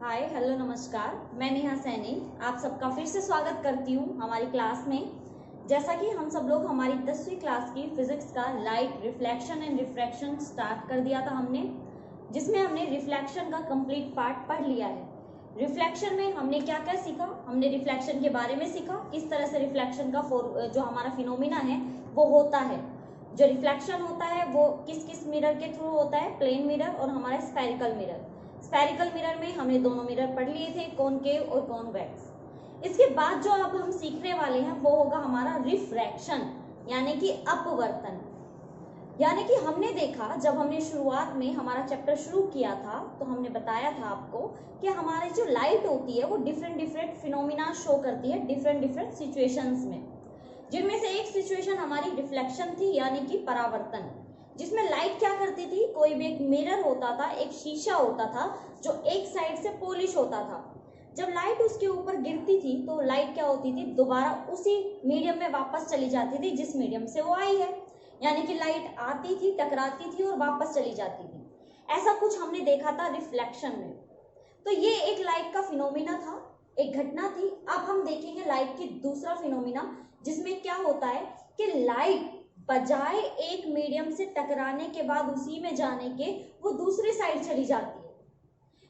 Hi hello नमस्कार, मैं नेहा सैनी आप सबका फिर से स्वागत करती हूँ हमारी क्लास में। जैसा कि हम सब लोग हमारी 10वीं क्लास की फिजिक्स का light reflection and refraction start कर दिया था हमने, जिसमें हमने रिफ्लेक्शन का कंप्लीट पार्ट पढ़ लिया है। रिफ्लेक्शन में हमने क्या क्या सीखा, हमने रिफ्लेक्शन के बारे में सीखा, किस तरह से रिफ्लेक्शन का जो हमारा फिनोमिना है वो होता है। जो रिफ्लेक्शन होता है वो किस किस मिरर के थ्रू होता है, प्लेन मिरर और हमारा स्फेरिकल मिरर। स्फेरिकल मिरर में हमने दोनों मिरर पढ़ लिए थे, कॉनकेव और कॉन्वेक्स। इसके बाद जो अब हम सीखने वाले हैं वो होगा हमारा रिफ्रैक्शन, यानी कि अपवर्तन। यानी कि हमने देखा, जब हमने शुरुआत में हमारा चैप्टर शुरू किया था तो हमने बताया था आपको कि हमारी जो लाइट होती है वो डिफरेंट डिफरेंट फिनोमिना शो करती है डिफरेंट डिफरेंट सिचुएशंस में, जिनमें से एक सिचुएशन हमारी रिफ्लेक्शन थी, यानी कि परावर्तन, जिसमें लाइट क्या करती थी, कोई भी एक मिरर होता था, एक शीशा होता था जो एक साइड से पॉलिश होता था। जब लाइट उसके ऊपर गिरती थी तो लाइट क्या होती थी, दोबारा उसी मीडियम में वापस चली जाती थी जिस मीडियम से वो आई है। यानी कि लाइट आती थी, टकराती थी और वापस चली जाती थी। ऐसा कुछ हमने देखा था रिफ्लेक्शन में। तो ये एक लाइट का फिनोमिना था, एक घटना थी। अब हम देखेंगे लाइट की दूसरा फिनोमिना, जिसमें क्या होता है कि लाइट बजाय एक मीडियम से टकराने के बाद उसी में जाने के वो दूसरी साइड चली जाती है।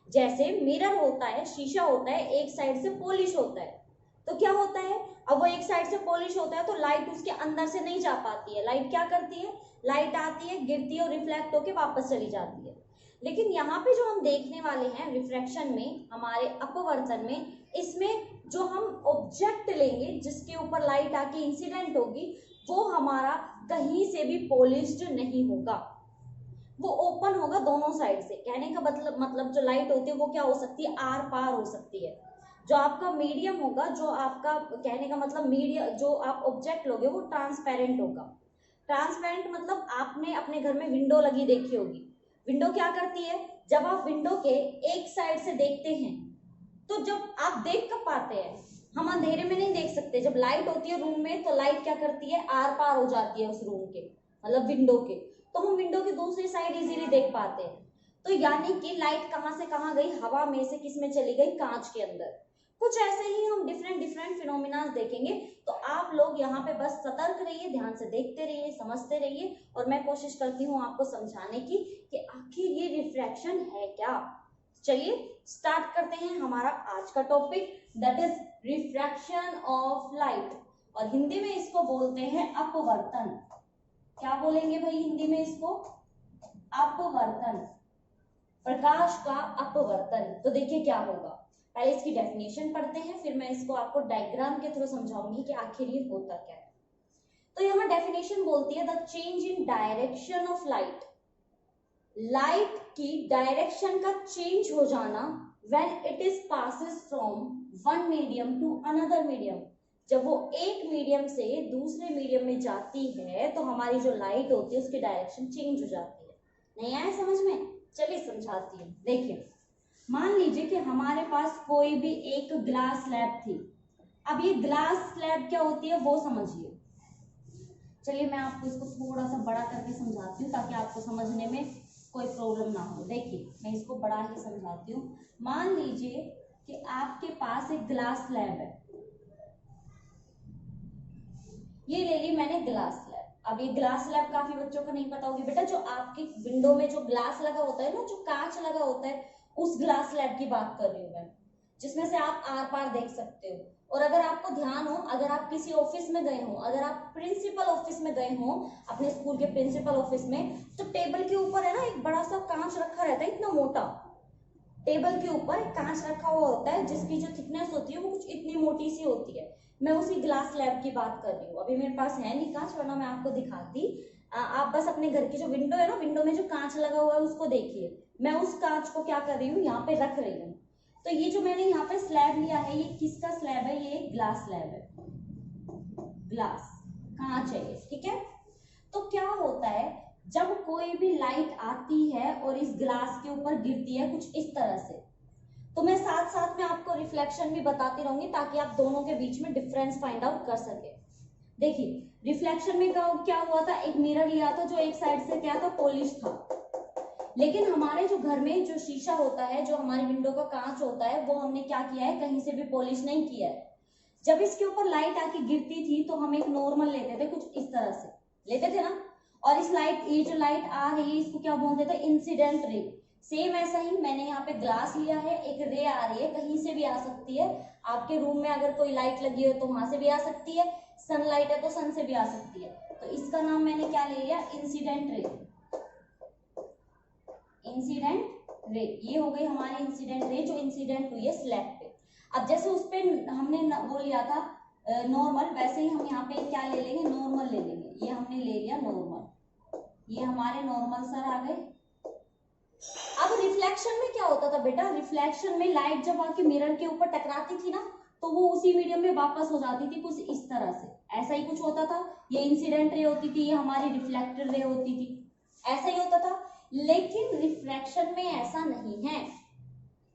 जैसे मिरर होता है, शीशा होता है, एक साइड से पॉलिश होता है, तो क्या होता है, अब वो एक साइड से पॉलिश होता है तो लाइट उसके अंदर से नहीं जा पाती है। लाइट क्या करती है, लाइट आती है, गिरती है और रिफ्लेक्ट होकर वापस चली जाती है। लेकिन यहाँ पे जो हम देखने वाले हैं रिफ्रैक्शन में, हमारे अपवर्तन में, इसमें जो हम ऑब्जेक्ट लेंगे जिसके ऊपर लाइट आके इंसिडेंट होगी वो हमारा कहीं से भी पॉलिश्ड नहीं होगा, वो ओपन होगा दोनों साइड से। कहने का मतलब जो लाइट होती है वो क्या हो सकती है, आर पार हो सकती है। जो आपका मीडियम होगा, जो आपका कहने का मतलब मीडियम जो आप ऑब्जेक्ट लोगे वो ट्रांसपेरेंट होगा। ट्रांसपेरेंट मतलब आपने अपने घर में विंडो लगी देखी होगी। विंडो क्या करती है, जब आप विंडो के एक साइड से देखते हैं तो जब आप देख कब पाते हैं, हम अंधेरे में नहीं देख सकते। जब लाइट होती है रूम में तो लाइट क्या करती है, आर पार हो जाती है उस रूम के, मतलब विंडो के, तो हम विंडो की दूसरी साइड इजीली देख पाते हैं। तो यानी कि लाइट कहां से कहां गई, हवा में से किस में चली गई, कांच के अंदर। कुछ ऐसे ही हम डिफरेंट डिफरेंट फिनोमिना देखेंगे। तो आप लोग यहाँ पे बस सतर्क रहिए, ध्यान से देखते रहिए, समझते रहिए, और मैं कोशिश करती हूँ आपको समझाने की कि आखिर ये रिफ्रैक्शन है क्या। चलिए स्टार्ट करते हैं हमारा आज का topic, that is refraction of light, और हिंदी में इसको बोलते हैं अपवर्तन। क्या बोलेंगे भाई हिंदी में इसको, अपवर्तन, प्रकाश का अपवर्तन। तो देखिए क्या होगा, पहले इसकी डेफिनेशन पढ़ते हैं, फिर मैं इसको आपको डायग्राम के थ्रू समझाऊंगी कि आखिर ये होता क्या है। तो यहाँ डेफिनेशन बोलती है the change in direction of light, light की डायरेक्शन का चेंज हो जाना when it is passes from one medium to another medium. जब वो एक मीडियम से दूसरे मीडियम में जाती है तो हमारी जो लाइट होती है उसकी डायरेक्शन चेंज हो जाती है। नहीं आया समझ में, चलिए समझाती हूँ। देखिए मान लीजिए कि हमारे पास कोई भी एक ग्लास स्लैब थी। अब ये ग्लास स्लैब क्या होती है वो समझिए। चलिए मैं आपको इसको थोड़ा सा बड़ा करके समझाती हूँ ताकि आपको समझने में कोई प्रॉब्लम ना हो। देखिए मैं इसको बड़ा ही समझाती हूँ। मान लीजिए कि आपके पास एक ग्लास स्लैब है, ये ले ली मैंने ग्लास स्लैब। अब ये ग्लास स्लैब काफी बच्चों को नहीं पता होगी बेटा, जो आपकी विंडो में जो ग्लास लगा होता है ना, जो कांच लगा होता है, उस ग्लास स्लैब की बात कर रही हूँ मैं, जिसमें से आप आर पार देख सकते हो। और अगर आपको ध्यान हो, अगर आप किसी ऑफिस में गए हो, अगर आप प्रिंसिपल ऑफिस में गए हो, अपने स्कूल के प्रिंसिपल ऑफिस में, तो टेबल के ऊपर है ना एक बड़ा सा कांच रखा रहता है, इतना मोटा। टेबल के ऊपर एक कांच रखा हुआ होता है जिसकी जो थिकनेस होती है वो कुछ इतनी मोटी सी होती है। मैं उसी ग्लास स्लैब की बात कर रही हूँ। अभी मेरे पास है नहीं कांच, वरना मैं आपको दिखाती। आप बस अपने घर की जो विंडो है ना, विंडो में जो कांच लगा हुआ है उसको देखिए। मैं उस कांच को क्या कर रही हूँ, यहाँ पे रख रही हूँ। तो ये जो मैंने यहाँ पे स्लैब लिया है, ये किसका स्लैब है, ये एक ग्लास स्लैब है, ग्लास कांच है ये, ठीक है। तो क्या होता है, जब कोई भी लाइट आती है और इस ग्लास के ऊपर गिरती है कुछ इस तरह से, तो मैं साथ साथ में आपको रिफ्लेक्शन भी बताती रहूंगी ताकि आप दोनों के बीच में डिफरेंस फाइंड आउट कर सके। देखिए रिफ्लेक्शन में क्या हुआ था, एक मिरर लिया था जो एक साइड से क्या था, पॉलिश था। लेकिन हमारे जो घर में जो शीशा होता है, जो हमारी विंडो का कांच होता है, वो हमने क्या किया है, कहीं से भी पॉलिश नहीं किया है। जब इसके ऊपर लाइट आके गिरती थी तो हम एक नॉर्मल लेते थे, कुछ इस तरह से लेते थे ना, और इस लाइट, ये जो लाइट आ रही है इसको क्या बोलते थे, इंसिडेंट रे। सेम ऐसा ही मैंने यहाँ पे ग्लास लिया है, एक रे आ रही है, कहीं से भी आ सकती है। आपके रूम में अगर कोई लाइट लगी हो तो वहां से भी आ सकती है, सनलाइट है तो सन से भी आ सकती है। तो इसका नाम मैंने क्या ले लिया, इंसिडेंट रे। इंसिडेंट रे, ये हो गई हमारी इंसिडेंट रे जो इंसिडेंट हुई है स्लैब पे। अब जैसे उस पे हमने वो लिया था नॉर्मल, वैसे ही हम यहाँ पे क्या ले लेंगे, नॉर्मल ले लेंगे। ये हमने ले लिया नॉर्मल, ये हमारे नॉर्मल सर आ गए। अब रिफ्लेक्शन में क्या होता था बेटा, रिफ्लेक्शन में लाइट जब आके मिरर के ऊपर टकराती थी ना, तो वो उसी मीडियम में वापस हो जाती थी, कुछ इस तरह से, ऐसा ही कुछ होता था। ये इंसिडेंट रे होती थी, ये हमारी रिफ्लेक्टेड रे होती थी, ऐसा ही होता था। लेकिन रिफ्रैक्शन में ऐसा नहीं है।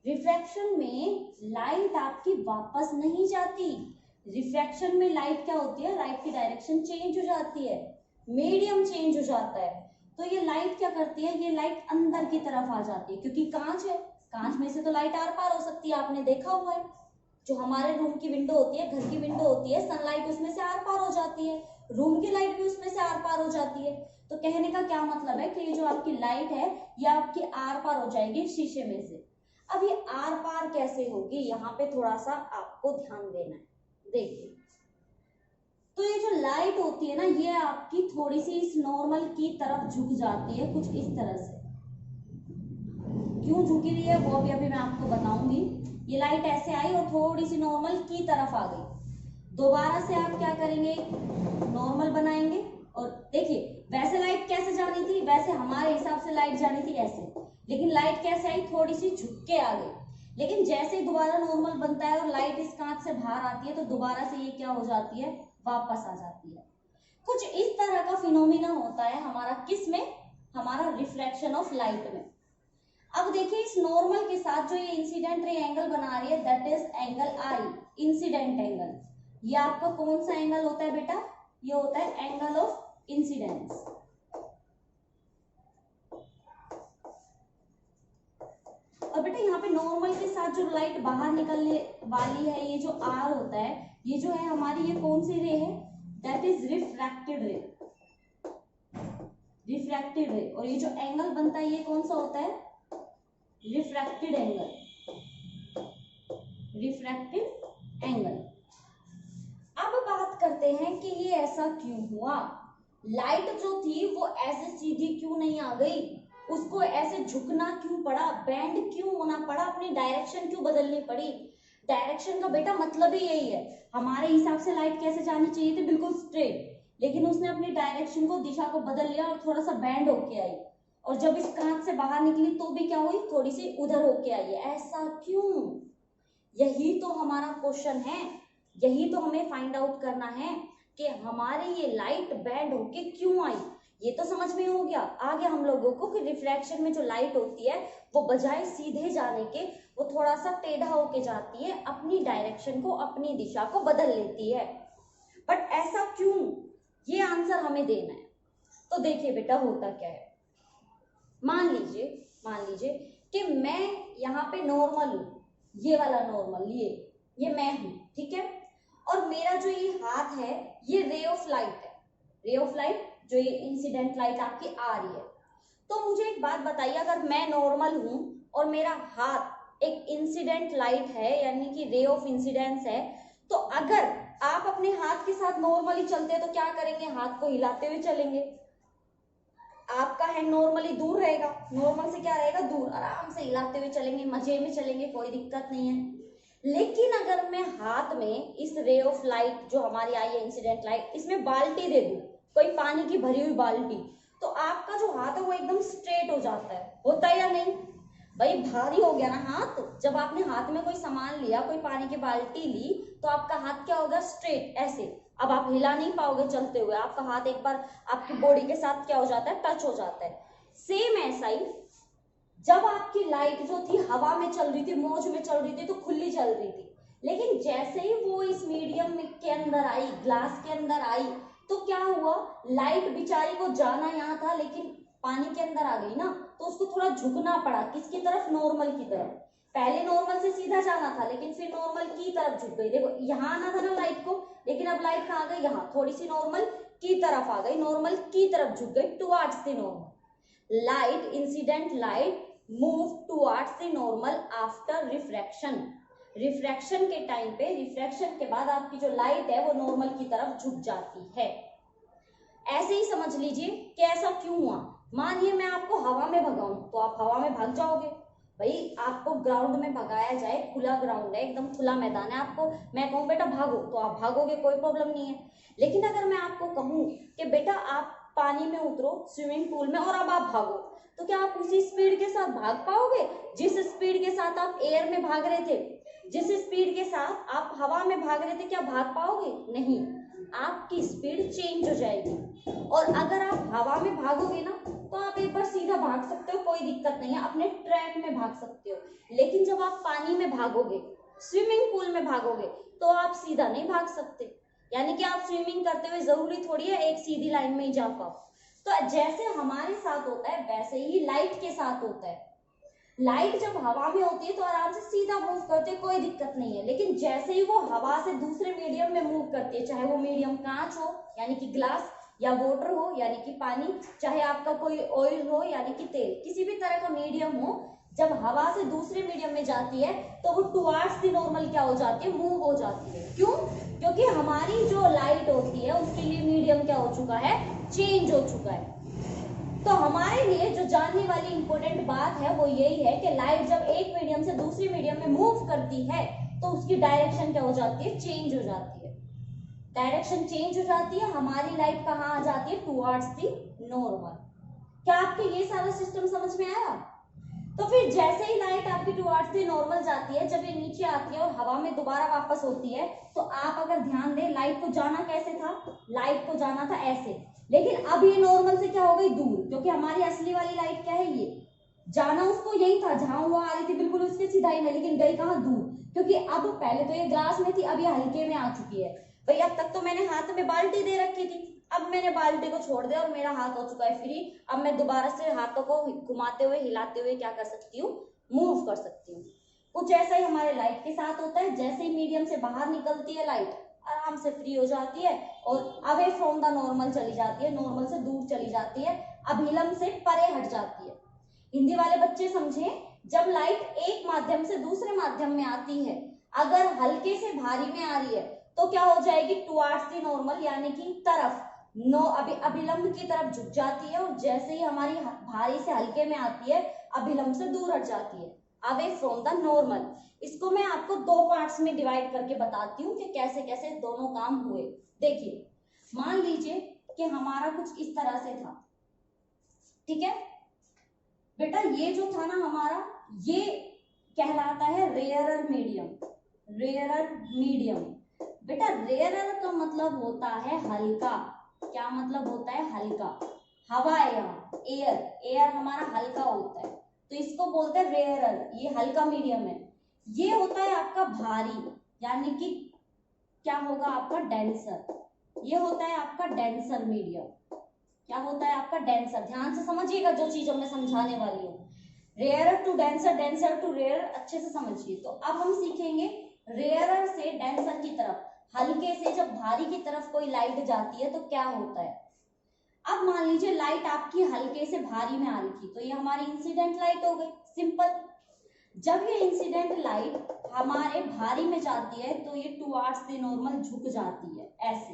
रिफ्रैक्शन में लाइट आपकी वापस नहीं जाती। रिफ्रैक्शन में लाइट क्या होती है, लाइट की डायरेक्शन चेंज हो जाती है, मीडियम चेंज हो जाता है। तो ये लाइट क्या करती है, ये लाइट अंदर की तरफ आ जाती है, क्योंकि कांच है, कांच में से तो लाइट आर पार हो सकती है, आपने देखा हुआ है। जो हमारे रूम की विंडो होती है, घर की विंडो होती है, सनलाइट उसमें से आर पार हो जाती है, रूम की लाइट भी उसमें से आर पार हो जाती है। तो कहने का क्या मतलब है कि ये जो आपकी लाइट है ये आपकी आर पार हो जाएगी शीशे में से। अब ये आर पार कैसे होगी, यहाँ पे थोड़ा सा आपको ध्यान देना है। देखिए, तो ये जो लाइट होती है ना, ये आपकी थोड़ी सी इस नॉर्मल की तरफ झुक जाती है, कुछ इस तरह से। क्यों झुकी रही है वो भी अभी मैं आपको बताऊंगी। ये लाइट ऐसे आई और थोड़ी सी नॉर्मल की तरफ आ गई। दोबारा से आप क्या करेंगे, नॉर्मल बनाएंगे, और देखिए वैसे लाइट कैसे जानी थी, वैसे हमारे हिसाब से लाइट जानी थी ऐसे, लेकिन लाइट कैसे आई, थोड़ी सी झुक के आ गई। लेकिन जैसे ही दोबारा नॉर्मल बनता है और लाइट इस कांच से बाहर आती है, तो दोबारा से ये क्या हो जाती है, वापस आ जाती है। कुछ इस तरह का फिनोमिना होता है हमारा, किस में, हमारा रिफ्रैक्शन ऑफ लाइट में। अब देखिए इस नॉर्मल के साथ जो ये इंसिडेंट रे एंगल बना रही है, that is angle I, incident angle. ये आपका कौन सा एंगल होता है बेटा, ये होता है एंगल ऑफ इंसिडेंस। और बेटा यहाँ पे नॉर्मल के साथ जो लाइट बाहर निकलने वाली है, ये जो आर होता है, ये जो है हमारी, ये कौन सी रे है, दैट इज रिफ्रैक्टेड रे, रिफ्रैक्टेड रे। और ये जो एंगल बनता है ये कौन सा होता है, रिफ्रैक्टेड एंगल, रिफ्रैक्टेड एंगल। अब बात करते हैं कि ये ऐसा क्यों हुआ, लाइट जो थी वो ऐसे सीधी क्यों नहीं आ गई, उसको ऐसे झुकना क्यों पड़ा, बेंड क्यों होना पड़ा, अपनी डायरेक्शन क्यों बदलनी पड़ी। डायरेक्शन का बेटा मतलब ही यही है, हमारे हिसाब से लाइट कैसे जानी चाहिए थी, बिल्कुल स्ट्रेट, लेकिन उसने अपनी डायरेक्शन को, दिशा को बदल लिया और थोड़ा सा बैंड होके आई। और जब इस कांच से बाहर निकली तो भी क्या हुई, थोड़ी सी उधर होके आई है। ऐसा क्यों, यही तो हमारा क्वेश्चन है, यही तो हमें फाइंड आउट करना है कि हमारे ये लाइट बैंड होके क्यों आई। ये तो समझ में हो गया, आ गया हम लोगों को कि रिफ्रैक्शन में जो लाइट होती है वो बजाय सीधे जाने के वो थोड़ा सा टेढ़ा होके जाती है, अपनी डायरेक्शन को, अपनी दिशा को बदल लेती है। बट ऐसा क्यों, ये आंसर हमें देना है। तो देखिए बेटा होता क्या है, मान लीजिए कि मैं यहाँ पे नॉर्मल हूँ, ये वाला नॉर्मल, ये मैं हूँ, ठीक है। और मेरा जो ये हाथ है ये रे ऑफ लाइट है, रे ऑफ लाइट जो ये इंसिडेंट लाइट आपकी आ रही है। तो मुझे एक बात बताइए, अगर मैं नॉर्मल हूं और मेरा हाथ एक इंसिडेंट लाइट है, यानी कि रे ऑफ इंसिडेंस है, तो अगर आप अपने हाथ के साथ नॉर्मली चलते हैं तो क्या करेंगे, हाथ को हिलाते हुए चलेंगे, आपका हैंड नॉर्मली दूर रहेगा, नॉर्मल से क्या रहेगा, दूर, आराम से हिलाते हुए चलेंगे, मजे में चलेंगे, कोई दिक्कत नहीं है। लेकिन अगर मैं हाथ में इस रे ऑफ लाइट जो हमारी आई है इंसिडेंट लाइट, इसमें बाल्टी दे दूं, कोई पानी की भरी हुई बाल्टी, तो आपका जो हाथ है वो एकदम स्ट्रेट हो जाता है, होता है या नहीं भाई, भारी हो गया ना हाथ। जब आपने हाथ में कोई सामान लिया, कोई पानी की बाल्टी ली, तो आपका हाथ क्या होगा, स्ट्रेट, ऐसे। अब आप हिला नहीं पाओगे चलते हुए, आपका हाथ एक बार आपकी बॉडी के साथ क्या हो जाता है, टच हो जाता है। सेम ऐसा ही जब आपकी लाइट जो थी हवा में चल रही थी, मौज में चल रही थी, तो खुली चल रही थी, लेकिन जैसे ही वो इस मीडियम के अंदर आई, ग्लास के अंदर आई, तो क्या हुआ, लाइट बेचारी को जाना यहाँ था लेकिन पानी के अंदर आ गई ना, तो तो उसको थोड़ा झुकना पड़ा, किसकी तरफ, नॉर्मल की तरफ। पहले नॉर्मल से सीधा जाना था लेकिन फिर नॉर्मल की तरफ झुक गई। देखो यहाँ आना था ना लाइट को, लेकिन अब लाइट कहाँ गई, यहाँ, थोड़ी सी नॉर्मल की तरफ आ गई, नॉर्मल की तरफ झुक गई, towards the normal. Light, incident light move towards the normal after refraction. Refraction के टाइम पे, रिफ्रैक्शन के बाद आपकी जो लाइट है वो नॉर्मल की तरफ झुक जाती है। ऐसे ही समझ लीजिए कि ऐसा क्यों हुआ। मानिए मैं आपको हवा में भगाऊं तो आप हवा में भाग जाओगे। भाई आपको ग्राउंड में भगाया जाए, खुला ग्राउंड है, एकदम खुला मैदान है, आपको मैं कहूँ बेटा भागो तो आप भागोगे, कोई प्रॉब्लम नहीं है। लेकिन अगर मैं आपको कहूँ कि बेटा आप पानी में उतरो, स्विमिंग पूल में, और अब आप भागो, तो क्या आप उसी स्पीड के साथ भाग पाओगे जिस स्पीड के साथ आप एयर में भाग रहे थे? जिस स्पीड के साथ आप हवा में भाग रहे थे, क्या भाग पाओगे? नहीं, आपकी स्पीड चेंज हो जाएगी। और अगर आप हवा में भागोगे ना तो आप एक बार सीधा भाग सकते हो, कोई दिक्कत नहीं है, अपने ट्रैक में भाग सकते हो। लेकिन जब आप पानी में भागोगे, स्विमिंग पूल में भागोगे, तो आप सीधा नहीं भाग सकते। यानी कि आप स्विमिंग करते हुए जरूरी थोड़ी है एक सीधी लाइन में ही जा पाओ। तो जैसे हमारे साथ होता है वैसे ही लाइट के साथ होता है। लाइट जब हवा में होती है तो आराम से सीधा मूव करती है, कोई दिक्कत नहीं है। लेकिन जैसे ही वो हवा से दूसरे मीडियम में मूव करती है, चाहे वो मीडियम कांच हो यानी कि ग्लास, या वाटर हो यानी कि पानी, चाहे आपका कोई ऑयल हो यानी कि तेल, किसी भी तरह का मीडियम हो, जब हवा से दूसरे मीडियम में जाती है तो वो टुवर्ड्स द नॉर्मल क्या हो जाती है, मूव हो जाती है। क्यों? क्योंकि हमारी जो लाइट होती है उसके लिए मीडियम क्या हो चुका है, चेंज हो चुका है। तो हमारे लिए जो जानने वाली इंपॉर्टेंट बात है वो यही है कि लाइट जब एक मीडियम से दूसरे मीडियम में मूव करती है तो उसकी डायरेक्शन क्या हो जाती है, चेंज हो जाती है। डायरेक्शन चेंज हो जाती है, हमारी लाइट कहाँ आ जाती है, टुवर्ड्स द नॉर्मल। क्या आपको ये सारा सिस्टम समझ में आया? तो फिर जैसे ही लाइट आपकी टुवर्ड्स द नॉर्मल जाती है, जब ये नीचे आती है और हवा में दोबारा वापस होती है, तो आप अगर ध्यान दें लाइट को जाना कैसे था, लाइट को जाना था ऐसे, लेकिन अब ये नॉर्मल से क्या हो गई, दूर, क्योंकि हमारी असली वाली लाइट क्या है, ये जाना उसको यही था जहां वो आ रही थी बिल्कुल उसके सीधा ही में, लेकिन गई कहां, दूर। क्योंकि अब पहले तो ये ग्लास में थी, अब ये हल्के में आ चुकी है। भाई अब तक तो मैंने हाथ में बाल्टी दे रखी थी, अब मैंने बाल्टी को छोड़ दिया और मेरा हाथ हो चुका है फ्री। अब मैं दोबारा से हाथों को घुमाते हुए, हिलाते हुए क्या कर सकती हूँ, मूव कर सकती हूँ। कुछ ऐसा ही हमारे लाइट के साथ होता है। जैसे ही मीडियम से बाहर निकलती है लाइट, आराम से फ्री हो जाती है और अवे फ्रॉम द नॉर्मल चली जाती है, नॉर्मल से दूर चली जाती है, अभिलंब से परे हट जाती है। हिंदी वाले बच्चे समझे, जब लाइट एक माध्यम से दूसरे माध्यम में आती है, अगर हल्के से भारी में आ रही है तो क्या हो जाएगी, टुवर्ड्स द नॉर्मल यानी कि तरफ, अभिलंब की तरफ झुक जाती है। और जैसे ही हमारी भारी से हल्के में आती है, अभिलंब से दूर हट जाती है, अवे फ्रॉम द नॉर्मल। इसको मैं आपको दो पार्ट्स में डिवाइड करके बताती हूँ कि कैसे कैसे दोनों काम हुए। देखिए, मान लीजिए कि हमारा कुछ इस तरह से था, ठीक है बेटा, ये जो था ना हमारा, ये कहलाता है रेयरर मीडियम। रेयरर मीडियम बेटा, रेयरर का मतलब होता है हल्का। क्या मतलब होता है, हल्का। हवा है यहाँ, एयर, एयर हमारा हल्का होता है तो इसको बोलते हैं रेयरर, ये हल्का मीडियम है। ये होता है आपका भारी, यानी कि क्या होगा आपका, डेंसर। ये होता है आपका डेंसर मीडियम। क्या होता है आपका, डेंसर। ध्यान से समझिएगा जो चीजों में समझाने वाली हूँ, rarer to denser, denser to rare, अच्छे से समझिए। तो अब हम सीखेंगे रेयरर से डेंसर की तरफ, हल्के से जब भारी की तरफ कोई लाइट जाती है तो क्या होता है। अब मान लीजिए लाइट आपकी हल्के से भारी में आ रही थी, तो ये हमारी इंसिडेंट लाइट हो गई, सिंपल। जब ये इंसिडेंट लाइट हमारे भारी में जाती है तो ये टुवर्ड्स द नॉर्मल झुक जाती है, ऐसे।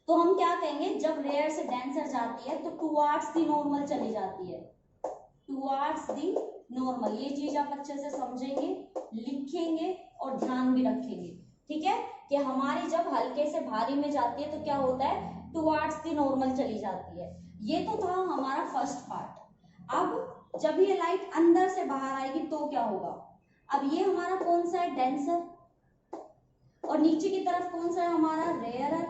तो हम क्या कहेंगे, जब रेयर से डेंसर जाती है तो टुवर्ड्स द नॉर्मल चली जाती है, टुवर्ड्स द नॉर्मल। ये चीज आप अच्छे से समझेंगे, लिखेंगे और ध्यान भी रखेंगे, ठीक है, कि हमारी जब हल्के से भारी में जाती है तो क्या होता है, टुवर्ड्स द नॉर्मल चली जाती है। ये तो था हमारा फर्स्ट पार्ट। अब जब ये लाइट अंदर से बाहर आएगी तो क्या होगा, अब ये हमारा कौन सा है, डेंसर, और नीचे की तरफ कौन सा है हमारा, रेयरर।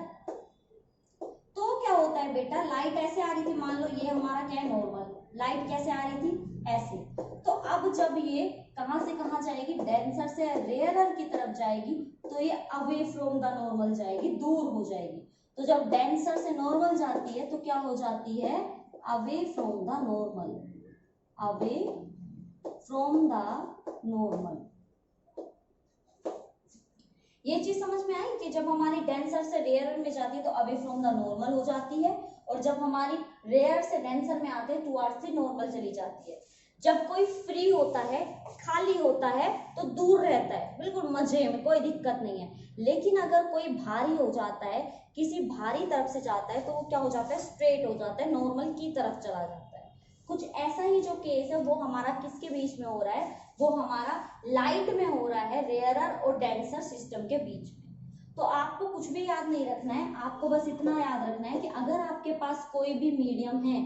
तो क्या होता है बेटा, लाइट ऐसे आ रही थी, मान लो ये हमारा क्या है, नॉर्मल। लाइट कैसे आ रही थी, ऐसे। तो अब जब ये कहां से कहां जाएगी, डेंसर से रेयरर की तरफ जाएगी, तो ये अवे फ्रॉम द नॉर्मल जाएगी, दूर हो जाएगी। तो जब डेंसर से नॉर्मल जाती है तो क्या हो जाती है, away from the normal. Away from the normal. ये चीज समझ में आई कि जब हमारी डेंसर से रेयर में जाती है तो अवे फ्रॉम द नॉर्मल हो जाती है, और जब हमारी रेयर से डेंसर में आते हैं टुवर्ड्स द नॉर्मल चली जाती है। जब कोई फ्री होता है, खाली होता है, तो दूर रहता है, बिल्कुल मजे में, कोई दिक्कत नहीं है। लेकिन अगर कोई भारी हो जाता है, किसी भारी तरफ से जाता है, तो वो क्या हो जाता है, स्ट्रेट हो जाता है, नॉर्मल की तरफ चला जाता है। कुछ ऐसा ही जो केस है वो हमारा किसके बीच में हो रहा है, वो हमारा लाइट में हो रहा है, रेयरर और डेंसर सिस्टम के बीच में। तो आपको कुछ भी याद नहीं रखना है, आपको बस इतना याद रखना है कि अगर आपके पास कोई भी मीडियम है,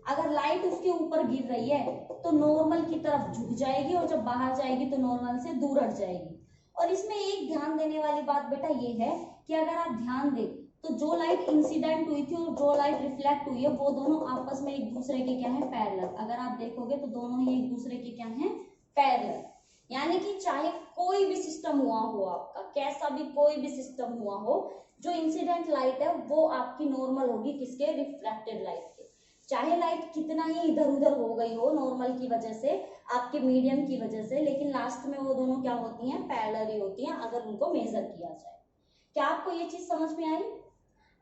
अगर लाइट उसके ऊपर गिर रही है तो नॉर्मल की तरफ झुक जाएगी, और जब बाहर जाएगी तो नॉर्मल से दूर हट जाएगी। और इसमें एक ध्यान देने वाली बात बेटा ये है कि अगर आप ध्यान दें तो जो लाइट इंसिडेंट हुई थी और जो लाइट रिफ्लेक्ट हुई है वो दोनों आपस में एक दूसरे के क्या है, पैरेलल। अगर आप देखोगे तो दोनों ही एक दूसरे के क्या है, पैरेलल। यानी कि चाहे कोई भी सिस्टम हुआ हो आपका, कैसा भी कोई भी सिस्टम हुआ हो, जो इंसिडेंट लाइट है वो आपकी नॉर्मल होगी किसके, रिफ्लेक्टेड लाइट के। चाहे लाइट कितना ही इधर उधर हो गई हो नॉर्मल की वजह से, आपके मीडियम की वजह से, लेकिन लास्ट में वो दोनों क्या होती हैं, पैरेलल ही होती हैं अगर उनको मेजर किया जाए। क्या आपको ये चीज समझ में आई?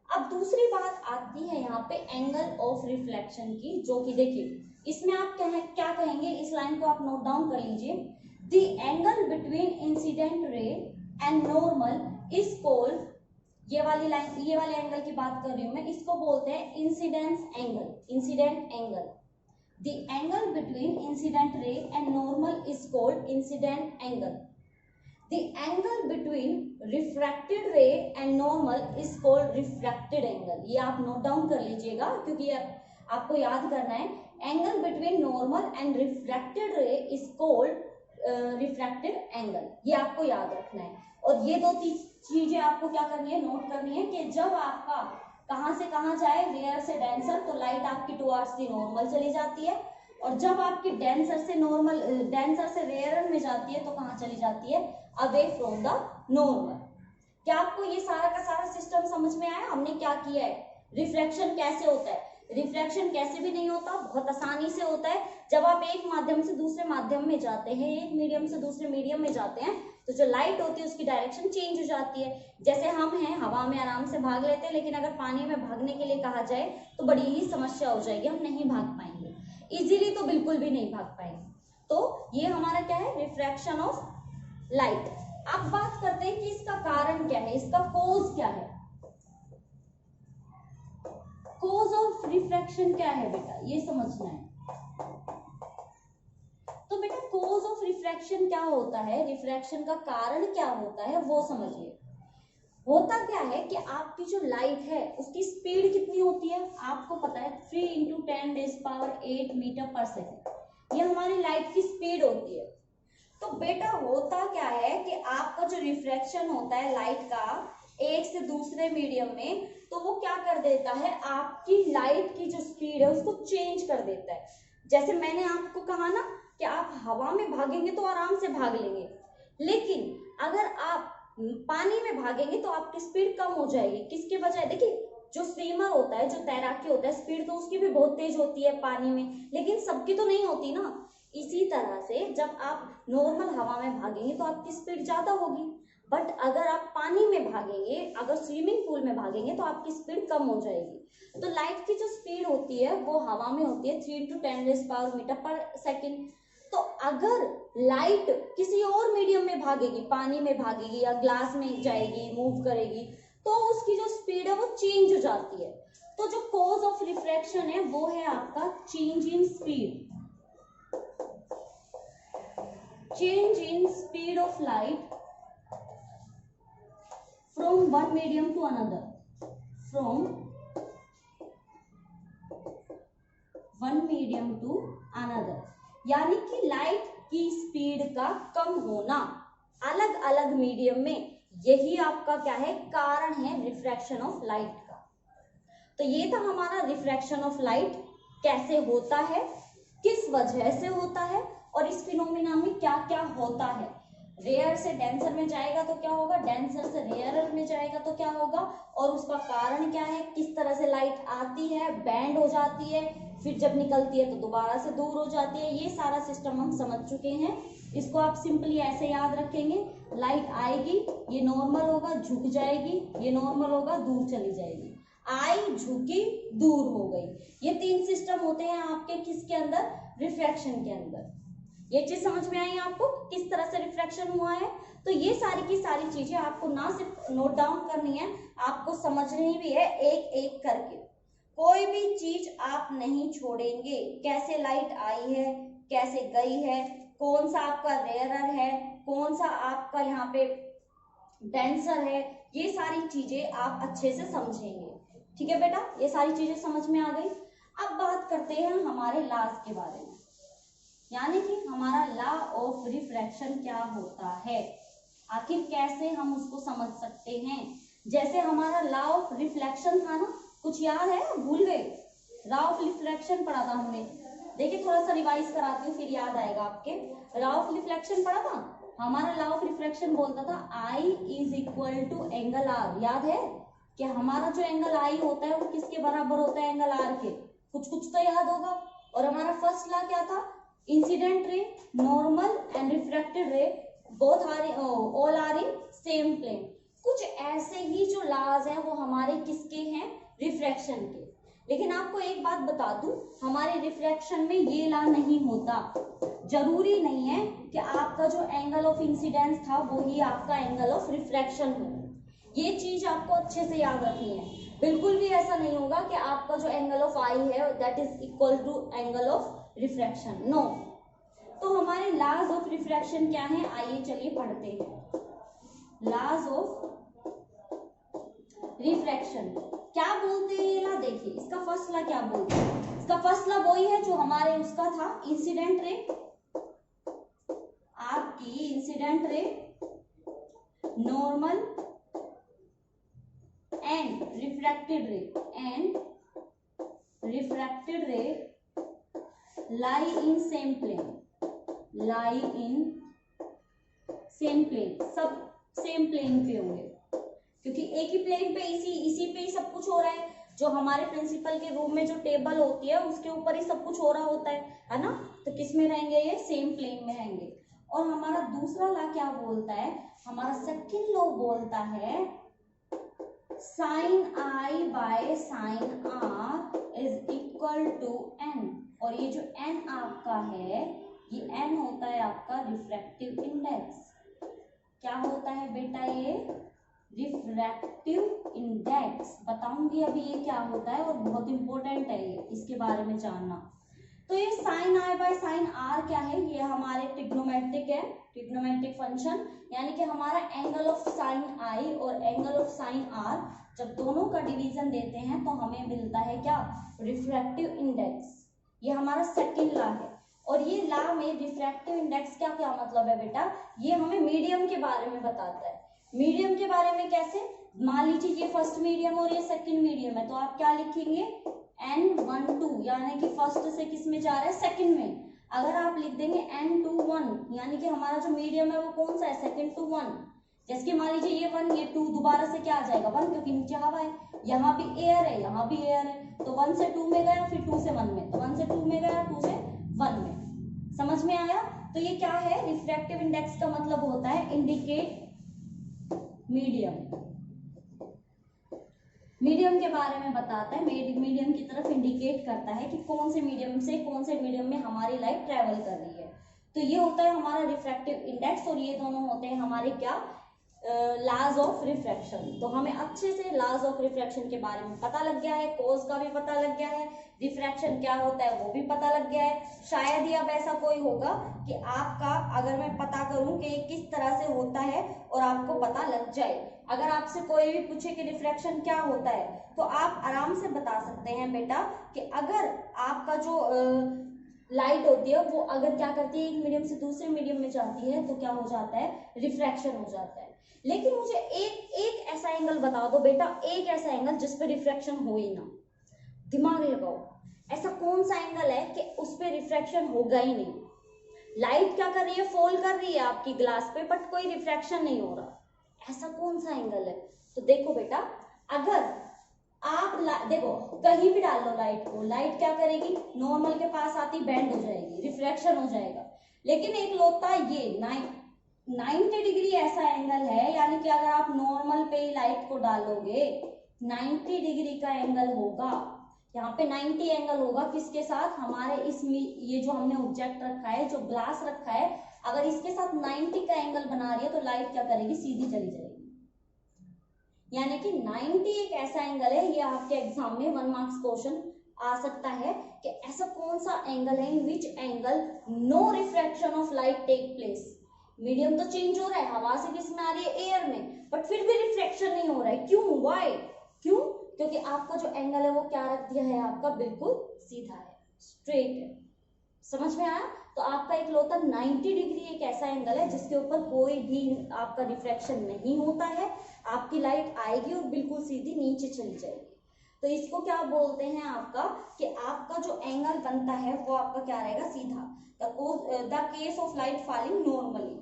अब दूसरी बात आती है यहाँ पे एंगल ऑफ रिफ्लेक्शन की, जो कि देखिए इसमें आप क्या कहेंगे, इस लाइन को आप नोट डाउन कर लीजिए। The angle between incident ray and normal is called, ये वाली लाइन, ये वाले एंगल की बात कर रही हूं मैं, इसको बोलते हैं incidence angle, incident angle. The angle between incident ray and normal is called incident angle. The angle between refracted ray and normal is called refracted angle। ये आप नोट डाउन कर लीजिएगा क्योंकि आपको याद करना है। Angle between normal and refracted रे इज कॉल्ड रिफ्रैक्टेड एंगल, ये आपको याद रखना है। और ये दो चीजें आपको क्या करनी है, नोट करनी है कि जब आपका कहां से कहां जाए, रेयर से डेंसर, तो लाइट आपकी टुवर्ड्स द नॉर्मल चली जाती है, और जब आपकी डेंसर से नॉर्मल, डेंसर से रेयर में जाती है तो कहां चली जाती है, अवे फ्रॉम द नॉर्मल। क्या आपको ये सारा का सारा सिस्टम समझ में आया? हमने क्या किया है, रिफ्लेक्शन कैसे होता है। रिफ्लेक्शन कैसे भी नहीं होता, बहुत आसानी से होता है। जब आप एक माध्यम से दूसरे माध्यम में जाते हैं, एक मीडियम से दूसरे मीडियम में जाते हैं, तो जो लाइट होती है उसकी डायरेक्शन चेंज हो जाती है। जैसे हम हैं, हवा में आराम से भाग लेते हैं, लेकिन अगर पानी में भागने के लिए कहा जाए तो बड़ी ही समस्या हो जाएगी, हम नहीं भाग पाएंगे इजीली, तो बिल्कुल भी नहीं भाग पाएंगे। तो ये हमारा क्या है, रिफ्रैक्शन ऑफ लाइट। अब बात करते हैं कि इसका कारण क्या है, इसका कोज क्या है। कोज ऑफ रिफ्रैक्शन क्या है बेटा, ये समझना है। तो बेटा कोज ऑफ रिफ्रैक्शन क्या होता है, रिफ्रैक्शन का कारण क्या होता है वो समझिए। होता क्या है कि आपकी जो लाइट है उसकी स्पीड कितनी होती है, आपको पता है 3 × 10⁸ मीटर पर सेकेंड, ये हमारी लाइट की स्पीड होती है। तो बेटा होता क्या है कि आपका जो रिफ्रैक्शन होता है लाइट का एक से दूसरे मीडियम में, तो वो क्या कर देता है, आपकी लाइट की जो स्पीड है उसको चेंज कर देता है। जैसे मैंने आपको कहा ना कि आप हवा में भागेंगे तो आराम से भाग लेंगे, लेकिन अगर आप पानी में भागेंगे तो आपकी स्पीड कम हो जाएगी। किसके बजाय, देखिए जो स्विमर होता है, जो तैराकी होता है, स्पीड तो उसकी भी बहुत तेज होती है पानी में, लेकिन सबकी तो नहीं होती ना। इसी तरह से जब आप नॉर्मल हवा में भागेंगे तो आपकी स्पीड ज्यादा होगी, बट अगर आप पानी में भागेंगे, अगर स्विमिंग पूल में भागेंगे तो आपकी स्पीड कम हो जाएगी। तो लाइट की जो स्पीड होती है वो हवा में होती है 3 × 10⁻⁻ मीटर पर सेकेंड। तो अगर लाइट किसी और मीडियम में भागेगी, पानी में भागेगी या ग्लास में जाएगी, मूव करेगी, तो उसकी जो स्पीड है वो चेंज हो जाती है। तो जो कॉज ऑफ रिफ्रैक्शन है वो है आपका change in speed, change in speed of light from one medium to another, from one medium to another, यानी कि लाइट की स्पीड का कम होना अलग अलग मीडियम में, यही आपका क्या है, कारण है रिफ्रैक्शन ऑफ लाइट का। तो ये था हमारा रिफ्रैक्शन ऑफ लाइट कैसे होता है, किस वजह से होता है, और इस फिनोमिना में क्या क्या होता है। रेयर से डेंसर में जाएगा तो क्या होगा, डेंसर से रेयर में जाएगा तो क्या होगा, और उसका कारण क्या है, किस तरह से लाइट आती है, बैंड हो जाती है, फिर जब निकलती है तो दोबारा से दूर हो जाती है। ये सारा सिस्टम हम समझ चुके हैं। इसको आप सिंपली ऐसे याद रखेंगे, लाइट आएगी, ये नॉर्मल होगा, झुक जाएगी, ये नॉर्मल होगा, दूर चली जाएगी, आई, झुकी, दूर हो गई। ये 3 सिस्टम होते हैं आपके किसके अंदर, रिफ्रैक्शन के अंदर। ये चीज समझ में आई आपको किस तरह से रिफ्रैक्शन हुआ है। तो ये सारी की सारी चीजें आपको ना सिर्फ नोट डाउन करनी है, आपको समझनी भी है एक एक करके। कोई भी चीज आप नहीं छोड़ेंगे, कैसे लाइट आई है, कैसे गई है, कौन सा आपका रेयरर है, कौन सा आपका यहाँ पे डेंसर है, ये सारी चीजें आप अच्छे से समझेंगे। ठीक है बेटा, ये सारी चीजें समझ में आ गई। अब बात करते हैं हमारे लॉज के बारे में, यानी कि हमारा लॉ ऑफ रिफ्रैक्शन क्या होता है, आखिर कैसे हम उसको समझ सकते हैं। जैसे हमारा लॉ ऑफ रिफ्लेक्शन था ना, कुछ याद है, भूल गए? लॉ ऑफ रिफ्लेक्शन पढ़ा था हमने, देखिए थोड़ा सा रिवाइज कराती हूँ फिर याद आएगा आपके। लॉ ऑफ रिफ्लेक्शन पढ़ा था, हमारा लॉ ऑफ रिफ्लेक्शन बोलता था I is equal to angle R। याद है कि हमारा जो एंगल I होता है वो किसके बराबर होता है, एंगल R के। कुछ तो याद होगा। और हमारा फर्स्ट लॉ क्या था, incident ray, normal and refracted ray both are all are in same plane. कुछ ऐसे ही जो लॉज हैं वो हमारे किसके हैं, रिफ्रैक्शन के। लेकिन आपको एक बात बता दूं, हमारे रिफ्रैक्शन में ये लॉ नहीं होता। जरूरी नहीं है कि आपका जो एंगल ऑफ इंसिडेंस था वो ही आपका एंगल ऑफ रिफ्रैक्शन हो। ये चीज आपको अच्छे से याद रखनी है। बिल्कुल भी ऐसा नहीं होगा कि आपका जो एंगल ऑफ आई है that is equal to angle of refraction, no. तो हमारे लॉज ऑफ रिफ्रैक्शन क्या है, आइए चलिए पढ़ते हैं। लॉज ऑफ रिफ्रैक्शन क्या बोलते हैं ये लॉ, देखिए इसका फर्स्ट लॉ क्या बोलते हैं। इसका फर्स्ट लॉ वही है जो हमारे उसका था, इंसिडेंट रे, आपकी incident ray, normal and refracted ray, and refracted ray lie in same plane, lie in same plane, सब सेम प्लेन पे होंगे क्योंकि एक ही प्लेन पे इसी पे ही सब कुछ हो रहा है। जो हमारे प्रिंसिपल के रूम में जो टेबल होती है उसके ऊपर ही सब कुछ हो रहा होता है ना। तो किस में रहेंगे, ये सेम प्लेन में रहेंगे। और हमारा दूसरा लॉ क्या बोलता है, हमारा सेकंड लॉ बोलता है sine I by sine R is equal to N. और ये जो एन आपका है, ये एन होता है आपका रिफ्रैक्टिव इंडेक्स। क्या होता है बेटा, ये रिफ्रैक्टिव इंडेक्स। बताऊंगी अभी ये क्या होता है और बहुत इंपॉर्टेंट है ये, इसके बारे में जानना। तो ये sine I by sine R क्या है, ये हमारे ट्रिग्नोमेट्रिक है, ट्रिग्नोमेट्रिक फंक्शन। यानी कि हमारा एंगल ऑफ साइन आई और एंगल ऑफ साइन आर जब दोनों का डिवीजन देते हैं तो हमें मिलता है क्या, रिफ्रैक्टिव इंडेक्स। ये हमारा सेकंड लॉ है। और ये लॉ में रिफ्रैक्टिव इंडेक्स क्या क्या मतलब है बेटा, ये हमें मीडियम के बारे में बताता है। मीडियम के बारे में कैसे, मान लीजिए ये फर्स्ट मीडियम और ये सेकंड मीडियम है, तो आप क्या लिखेंगे, N12, यानी कि फर्स्ट से किस में जा रहा है, सेकंड में। अगर आप लिख देंगे N21, यानी कि हमारा जो मीडियम है वो कौन सा है, सेकंड टू वन। जैसे कि मान लीजिए ये 1, ये 2, दोबारा से क्या आ जाएगा 1, क्योंकि नीचे हवा है, यहाँ भी एयर है, यहाँ भी एयर है। तो 1 से 2 में गया, फिर 2 से 1 में, तो 1 से 2 में गया, 2 से 1 में। समझ में आया। तो ये क्या है, रिफ्रैक्टिव इंडेक्स का मतलब होता है इंडिकेट मीडियम। मीडियम के बारे में बताता है, मीडियम की तरफ इंडिकेट करता है कि कौन से मीडियम से कौन से मीडियम में हमारी लाइट ट्रेवल कर रही है। तो ये होता है हमारा रिफ्रैक्टिव इंडेक्स। और ये दोनों होते हैं हमारे क्या, लॉज ऑफ रिफ्रैक्शन। तो हमें अच्छे से लॉज ऑफ रिफ्रैक्शन के बारे में पता लग गया है, कॉज का भी पता लग गया है, रिफ्रैक्शन क्या होता है वो भी पता लग गया है। शायद ही अब ऐसा कोई होगा कि आपका, अगर मैं पता करूं कि किस तरह से होता है और आपको पता लग जाए। अगर आपसे कोई भी पूछे कि रिफ्रैक्शन क्या होता है तो आप आराम से बता सकते हैं बेटा कि अगर आपका जो लाइट होती है वो अगर क्या करती है, एक मीडियम से दूसरे मीडियम में जाती है तो क्या हो जाता है, रिफ्रैक्शन हो जाता है। लेकिन मुझे एक ऐसा एंगल बता दो बेटा, एक ऐसा एंगल जिस पे रिफ्रैक्शन हो ही ना। दिमाग लगाओ, ऐसा कौन सा एंगल है कि उस पे रिफ्रैक्शन होगा ही नहीं। लाइट क्या कर रही है, फॉल कर रही है आपकी ग्लास पे, बट कोई रिफ्रैक्शन नहीं हो रहा। ऐसा कौन सा एंगल है। तो देखो बेटा, अगर देखो कहीं भी डाल लो लाइट को, लाइट क्या करेगी, नॉर्मल के पास आती बेंड हो जाएगी, रिफ्लेक्शन हो जाएगा। लेकिन एक लोता ये 90 डिग्री ऐसा एंगल है, यानी कि अगर आप नॉर्मल पे ही लाइट को डालोगे 90 डिग्री का एंगल होगा, यहाँ पे 90 एंगल होगा किसके साथ, हमारे इसमें ये जो हमने ऑब्जेक्ट रखा है, जो ग्लास रखा है, अगर इसके साथ 90 का एंगल बना रही है तो लाइट क्या करेगी, सीधी चली जाएगी। यानी कि 90 एक ऐसा एंगल है, ये आपके एग्जाम में 1 मार्क्स क्वेश्चन आ सकता है कि ऐसा कौन सा एंगल है in which angle no refraction of light take place. Medium तो चेंज हो रहा है, हवा से किस में आ रही है, एयर में, बट फिर भी रिफ्लेक्शन नहीं हो रहा है, क्यों, व्हाई, क्यों, क्योंकि आपका जो एंगल है वो क्या रख दिया है, आपका बिल्कुल सीधा है, स्ट्रेट है। समझ में आया? तो आपका एक लोता 90 डिग्री एक ऐसा एंगल है जिसके ऊपर कोई भी आपका रिफ्लेक्शन नहीं होता है, आपकी लाइट आएगी और बिल्कुल सीधी नीचे चली जाएगी। तो इसको क्या बोलते हैं आपका, कि आपका जो एंगल बनता है वो आपका क्या रहेगा, सीधा। The case of light falling normally,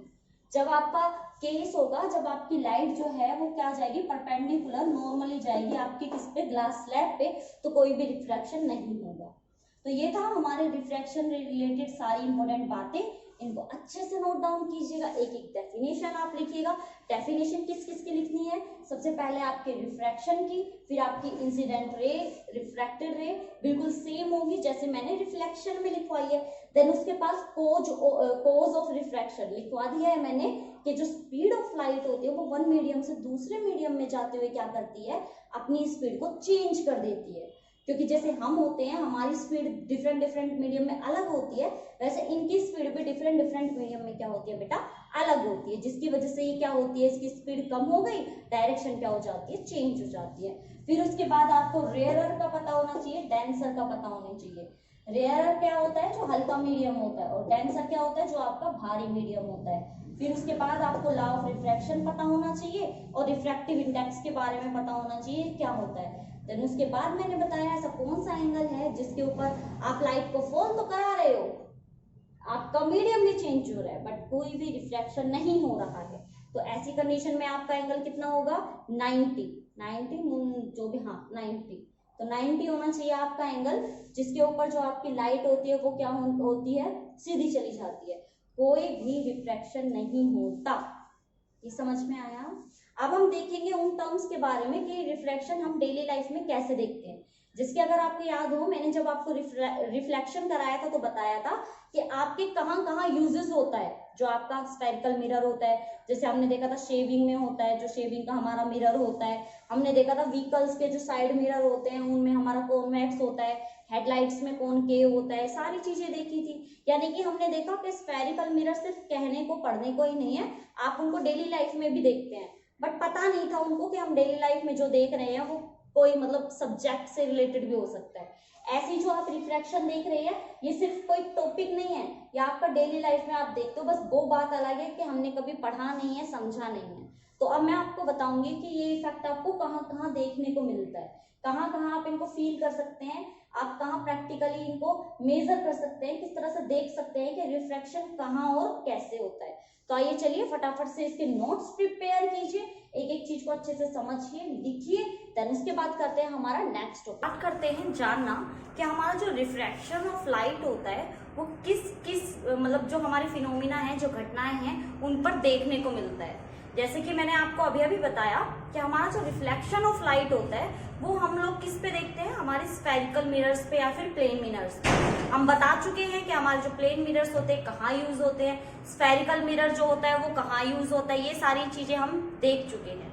जब आपका केस होगा, जब आपकी लाइट जो है वो क्या जाएगी, परपेंडिकुलर नॉर्मली जाएगी आपके किस पे, ग्लास स्लैब पे, तो कोई भी रिफ्लेक्शन नहीं होगा। तो ये था हमारे रिफ्रैक्शन रिलेटेड सारी इंपॉर्टेंट बातें, इनको अच्छे से नोट डाउन कीजिएगा, एक एक डेफिनेशन आप लिखिएगा। डेफिनेशन किस किस की लिखनी है, सबसे पहले आपके रिफ्रैक्शन की, फिर आपकी इंसिडेंट रे, रिफ्रैक्टेड रे बिल्कुल सेम होगी जैसे मैंने रिफ्लेक्शन में लिखवाई है। देन उसके पास कोज ऑफ रिफ्रैक्शन लिखवा दिया है मैंने, कि जो स्पीड ऑफ लाइट होती है वो वन मीडियम से दूसरे मीडियम में जाते हुए क्या करती है, अपनी स्पीड को चेंज कर देती है। क्योंकि जैसे हम होते हैं, हमारी स्पीड डिफरेंट मीडियम में अलग होती है, वैसे इनकी स्पीड भी डिफरेंट मीडियम में क्या होती है बेटा, अलग होती है, जिसकी वजह से ये क्या होती है, इसकी स्पीड कम हो गई, डायरेक्शन क्या हो जाती है, चेंज हो जाती है। फिर उसके बाद आपको रेयरर का पता होना चाहिए, डेंसर का पता होना चाहिए। रेयरर क्या होता है, जो हल्का मीडियम होता है, और डेंसर क्या होता है, जो आपका भारी मीडियम होता है। फिर उसके बाद आपको लॉ ऑफ रिफ्रैक्शन पता होना चाहिए, और रिफ्रैक्टिव इंडेक्स के बारे में पता होना चाहिए क्या होता है। देन उसके बाद मैंने बताया ऐसा कौन सा एंगल है जिसके ऊपर आप लाइट को फॉल तो करा रहे हो, आपका मीडियम भी चेंज हो रहा है, बट कोई भी रिफ्लेक्शन नहीं हो रहा है, तो ऐसी कंडीशन में आपका एंगल कितना होगा, 90 जो भी, हाँ 90, तो 90 होना चाहिए आपका एंगल, जिसके ऊपर जो आपकी लाइट होती है वो क्या होती है, सीधी चली जाती है, कोई भी रिफ्लेक्शन नहीं होता। ये समझ में आया? अब हम देखेंगे उन टर्म्स के बारे में कि रिफ्लेक्शन हम डेली लाइफ में कैसे देखते हैं, जिसके अगर आपको याद हो, मैंने जब आपको रिफ्लेक्शन कराया था तो बताया था कि आपके कहाँ कहाँ यूजेस होता है। जो आपका स्फेरिकल मिरर होता है, जैसे हमने देखा था शेविंग में होता है, जो शेविंग का हमारा मिरर होता है। हमने देखा था व्हीकल्स के जो साइड मिरर होते हैं उनमें हमारा कॉन्वेक्स होता है, हेडलाइट्स में कॉनकेव होता है, सारी चीजें देखी थी। यानी कि हमने देखा कि स्फेरिकल मिरर सिर्फ कहने को, पढ़ने को ही नहीं है, आप उनको डेली लाइफ में भी देखते हैं, बट पता नहीं था उनको कि हम डेली लाइफ में जो देख रहे हैं वो कोई मतलब सब्जेक्ट से रिलेटेड भी हो सकता है। ऐसी जो आप रिफ्लेक्शन देख रहे हैं ये सिर्फ कोई टॉपिक नहीं है, ये आपका डेली लाइफ में आप देखते हो, बस वो बात अलग है कि हमने कभी पढ़ा नहीं है, समझा नहीं है। तो अब मैं आपको बताऊंगी कि ये इफेक्ट आपको कहाँ कहाँ देखने को मिलता है, कहाँ कहाँ आप इनको फील कर सकते हैं, आप कहाँ प्रैक्टिकली इनको मेजर कर सकते हैं, किस तरह से देख सकते हैं कि रिफ्लेक्शन कहाँ और कैसे होता है। तो आइए चलिए फटाफट से इसके नोट्स प्रिपेयर कीजिए, एक एक चीज को अच्छे से समझिए, लिखिए, देन उसके बाद करते हैं हमारा नेक्स्ट टॉपिक। बात करते हैं जानना कि हमारा जो रिफ्रैक्शन ऑफ लाइट होता है वो किस किस मतलब जो हमारी फिनोमिना है, जो घटनाएं हैं उन पर देखने को मिलता है। जैसे कि मैंने आपको अभी अभी बताया कि हमारा जो रिफ्लेक्शन ऑफ लाइट होता है वो हम लोग किस पे देखते हैं, हमारे स्फेरिकल मिरर्स पे या फिर प्लेन मिरर्स पे। हम बता चुके हैं कि हमारे जो प्लेन मिरर्स होते हैं कहाँ यूज होते हैं, स्फेरिकल मिरर जो होता है वो कहाँ यूज होता है, ये सारी चीजें हम देख चुके हैं।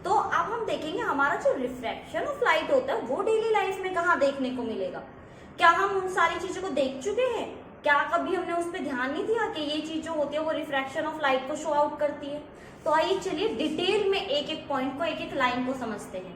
तो अब हम देखेंगे हमारा जो रिफ्रैक्शन ऑफ लाइट होता है वो डेली लाइफ में कहाँ देखने को मिलेगा। क्या हम उन सारी चीजों को देख चुके हैं? क्या कभी हमने उस पर ध्यान नहीं दिया कि ये चीज जो होती है वो रिफ्रैक्शन ऑफ लाइट को शो आउट करती है? तो आइए चलिए डिटेल में एक एक पॉइंट को, एक एक लाइन को समझते हैं।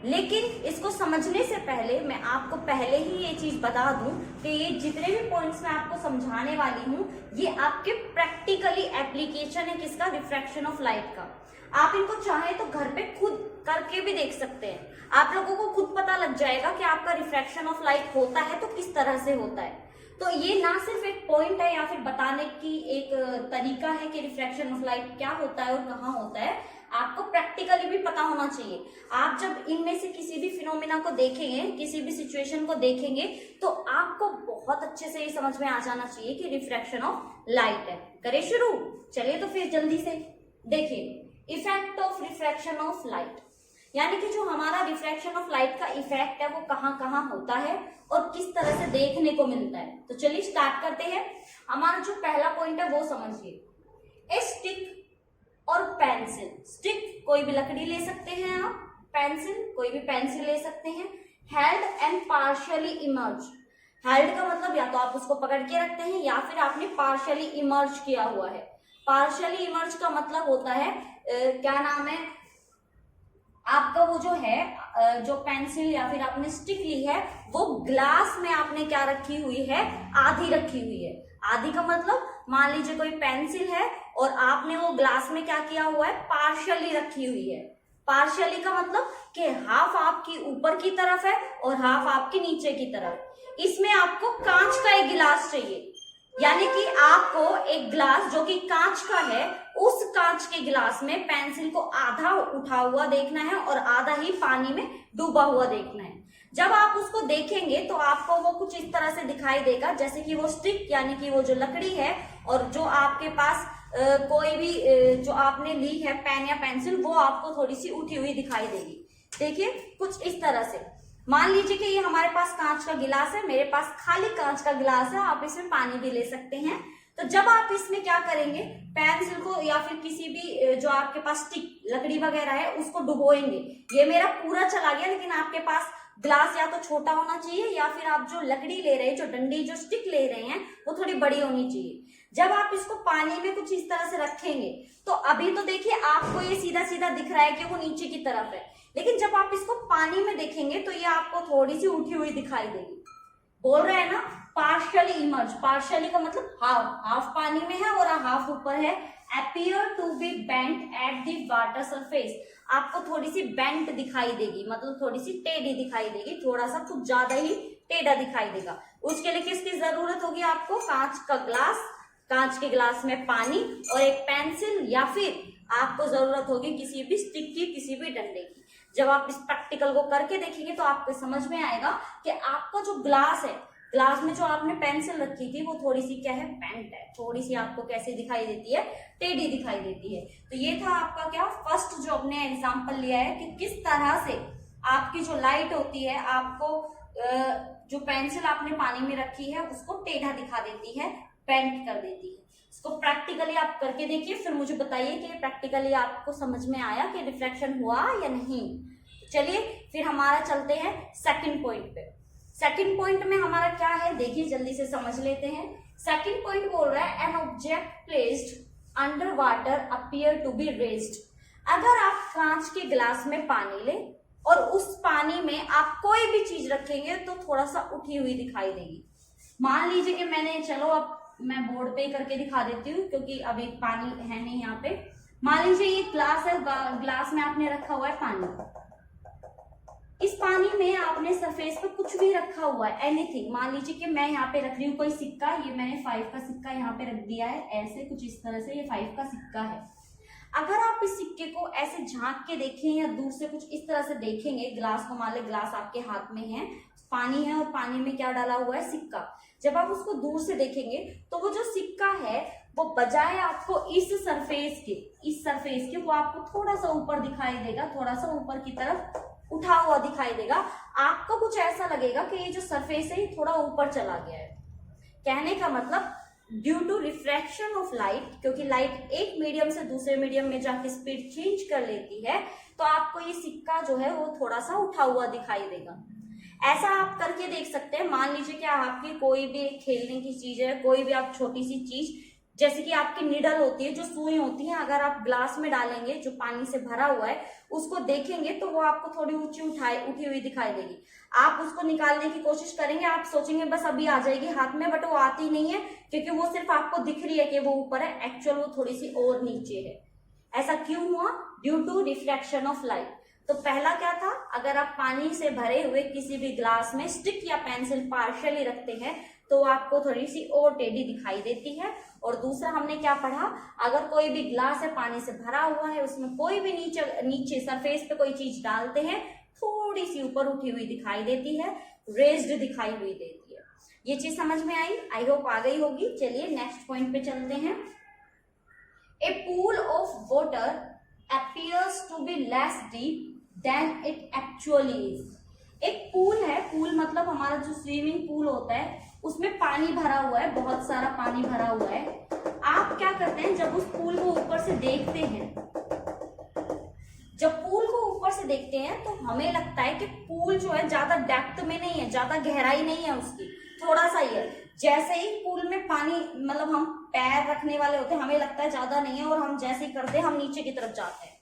लेकिन इसको समझने से पहले मैं आपको पहले ही ये चीज बता दूं कि ये जितने भी पॉइंट्स मैं आपको समझाने वाली हूँ ये आपके प्रैक्टिकली एप्लीकेशन है किसका, रिफ्रैक्शन ऑफ लाइट का। आप इनको चाहे तो घर पे खुद करके भी देख सकते हैं, आप लोगों को खुद पता लग जाएगा कि आपका रिफ्रैक्शन ऑफ लाइट होता है तो किस तरह से होता है। तो ये ना सिर्फ एक पॉइंट है या फिर बताने की एक तरीका है कि रिफ्रैक्शन ऑफ लाइट क्या होता है और कहाँ होता है, आपको प्रैक्टिकली भी पता होना चाहिए। आप जब इनमें से किसी भी फिनोमिना को देखेंगे, किसी भी सिचुएशन को देखेंगे, तो आपको बहुत अच्छे से ये समझ में आ जाना चाहिए कि रिफ्रैक्शन ऑफ लाइट है। करें शुरू? चलिए तो फिर जल्दी से देखिए, effect of refraction of light, यानी कि जो हमारा रिफ्रैक्शन ऑफ लाइट का इफेक्ट है वो कहाँ कहाँ होता है और किस तरह से देखने को मिलता है। तो चलिए स्टार्ट करते हैं। हमारा जो पहला पॉइंट है वो समझिए, ए स्टिक और पेंसिल। स्टिक कोई भी लकड़ी ले सकते हैं आप, पेंसिल कोई भी पेंसिल ले सकते हैं। Held and partially emerge. Held का मतलब या तो आप उसको पकड़ के रखते हैं या फिर आपने पार्शियली इमर्ज किया हुआ है। पार्शियली इमर्ज का मतलब होता है क्या नाम है आपका, वो जो है जो पेंसिल या फिर आपने स्टिक ली है वो ग्लास में आपने क्या रखी हुई है, आधी रखी हुई है। आधी का मतलब मान लीजिए कोई पेंसिल है और आपने वो ग्लास में क्या किया हुआ है, पार्शियली रखी हुई है। पार्शियली का मतलब कि हाफ आपकी ऊपर की तरफ है और हाफ आपकी नीचे की तरफ। इसमें आपको कांच का एक गिलास चाहिए, यानी कि आपको एक ग्लास जो कि कांच का है, उस कांच के गिलास में पेंसिल को आधा उठा हुआ देखना है और आधा ही पानी में डूबा हुआ देखना है। जब आप उसको देखेंगे तो आपको वो कुछ इस तरह से दिखाई देगा, जैसे कि वो स्टिक यानी कि वो जो लकड़ी है और जो आपके पास कोई भी जो आपने ली है पेन या पेंसिल, वो आपको थोड़ी सी उठी हुई दिखाई देगी। देखिए कुछ इस तरह से। मान लीजिए कि ये हमारे पास कांच का गिलास है, मेरे पास खाली कांच का गिलास है, आप इसमें पानी भी ले सकते हैं। तो जब आप इसमें क्या करेंगे, पेंसिल को या फिर किसी भी जो आपके पास स्टिक लकड़ी वगैरह है उसको डुबोएंगे। ये मेरा पूरा चला गया, लेकिन आपके पास ग्लास या तो छोटा होना चाहिए या फिर आप जो लकड़ी ले रहे हैं, जो डंडी जो स्टिक ले रहे हैं, वो थोड़ी बड़ी होनी चाहिए। जब आप इसको पानी में कुछ इस तरह से रखेंगे तो अभी तो देखिए आपको ये सीधा सीधा दिख रहा है कि वो नीचे की तरफ है, लेकिन जब आप इसको पानी में देखेंगे तो ये आपको थोड़ी सी उठी हुई दिखाई देगी। बोल रहे हैं ना पार्शियली इमर्ज। पार्शियली का मतलब हाफ, हाफ पानी में है और हाफ ऊपर है। Appear to be bent at the water surface, आपको थोड़ी सी बेंट दिखाई देगी, मतलब थोड़ी सी टेढ़ी दिखाई देगी, थोड़ा सा कुछ ज्यादा ही टेढ़ा दिखाई देगा। उसके लिए किसकी जरूरत होगी आपको, कांच का ग्लास, कांच के ग्लास में पानी और एक पेंसिल, या फिर आपको जरूरत होगी किसी भी स्टिक की, किसी भी डंडे की। जब आप इस प्रैक्टिकल को करके देखेंगे तो आपको समझ में आएगा कि आपका जो ग्लास है, ग्लास में जो आपने पेंसिल रखी थी वो थोड़ी सी क्या है, बेंट है, थोड़ी सी आपको कैसे दिखाई देती है, टेढ़ी दिखाई देती है। तो ये था आपका क्या फर्स्ट जो अपने एग्जांपल लिया है कि किस तरह से आपकी जो लाइट होती है आपको जो पेंसिल आपने पानी में रखी है उसको टेढ़ा दिखा देती है, बेंट कर देती है। इसको प्रैक्टिकली आप करके देखिए, फिर मुझे बताइए कि प्रैक्टिकली आपको समझ में आया कि रिफ्रैक्शन हुआ या नहीं। चलिए फिर हमारा चलते हैं सेकंड पॉइंट पे। सेकंड पॉइंट में हमारा क्या है, देखिए जल्दी से समझ लेते हैं। सेकंड पॉइंट बोल रहा है an object placed under water appear to be raised. अगर आप कांच के गिलास में पानी ले और उस पानी में आप कोई भी चीज रखेंगे तो थोड़ा सा उठी हुई दिखाई देगी। मान लीजिए कि मैंने, चलो अब मैं बोर्ड पे करके दिखा देती हूँ क्योंकि अभी पानी है नहीं यहाँ पे। मान लीजिए ये ग्लास है, ग्लास में आपने रखा हुआ है पानी। इस पानी में आपने सरफेस पे कुछ भी रखा हुआ है, एनीथिंग। मान लीजिए कि मैं यहाँ पे रख रही हूँ कोई सिक्का, ये मैंने 5 का सिक्का यहाँ पे रख दिया है, ऐसे कुछ इस तरह से ये 5 का सिक्का है। अगर आप इस सिक्के को ऐसे झांक के देखें या दूर से कुछ इस तरह से देखेंगे, ग्लास को, मान ले ग्लास आपके हाथ में है, पानी है और पानी में क्या डाला हुआ है, सिक्का। जब आप उसको दूर से देखेंगे तो वो जो सिक्का है वो बजाय आपको इस सरफेस के वो आपको थोड़ा सा ऊपर दिखाई देगा, थोड़ा सा ऊपर की तरफ उठा हुआ दिखाई देगा। आपको कुछ ऐसा लगेगा कि ये जो सरफेस है ये थोड़ा ऊपर चला गया है। कहने का मतलब due to refraction of light, क्योंकि लाइट एक मीडियम से दूसरे मीडियम में जाके स्पीड चेंज कर लेती है, तो आपको ये सिक्का जो है वो थोड़ा सा उठा हुआ दिखाई देगा। ऐसा आप करके देख सकते हैं। मान लीजिए कि आपकी कोई भी खेलने की चीज है, कोई भी आप छोटी सी चीज, जैसे कि आपकी निडल होती है, जो सुई होती है, अगर आप ग्लास में डालेंगे जो पानी से भरा हुआ है, उसको देखेंगे तो वो आपको थोड़ी उठी हुई दिखाई देगी। आप उसको निकालने की कोशिश करेंगे, आप सोचेंगे बस अभी आ जाएगी हाथ में, बट वो आती नहीं है क्योंकि वो सिर्फ आपको दिख रही है कि वो ऊपर है, एक्चुअल वो थोड़ी सी और नीचे है। ऐसा क्यों हुआ? Due to refraction of light. तो पहला क्या था, अगर आप पानी से भरे हुए किसी भी ग्लास में स्टिक या पेंसिल पार्शियली रखते हैं तो आपको थोड़ी सी और टेढ़ी दिखाई देती है। और दूसरा हमने क्या पढ़ा, अगर कोई भी ग्लास है पानी से भरा हुआ है, उसमें कोई भी नीचे सरफेस पे कोई चीज डालते हैं, थोड़ी सी ऊपर उठी हुई दिखाई देती है, रेज्ड दिखाई हुई देती है। ये चीज समझ में आई होप आ गई होगी। चलिए नेक्स्ट पॉइंट पे चलते हैं। A pool of water appears to be less deep than it actually is। एक पूल है, पूल मतलब हमारा जो स्विमिंग पूल होता है उसमें पानी भरा हुआ है, बहुत सारा पानी भरा हुआ है। आप क्या करते हैं, जब उस पूल को ऊपर से देखते हैं, जब पूल को ऊपर से देखते हैं तो हमें लगता है कि पूल जो है ज्यादा डेप्थ में नहीं है, ज्यादा गहराई नहीं है उसकी, थोड़ा सा ही है। जैसे ही पूल में पानी मतलब हम पैर रखने वाले होते हैं, हमें लगता है ज्यादा नहीं है, और हम जैसे ही करते हैं हम नीचे की तरफ जाते हैं,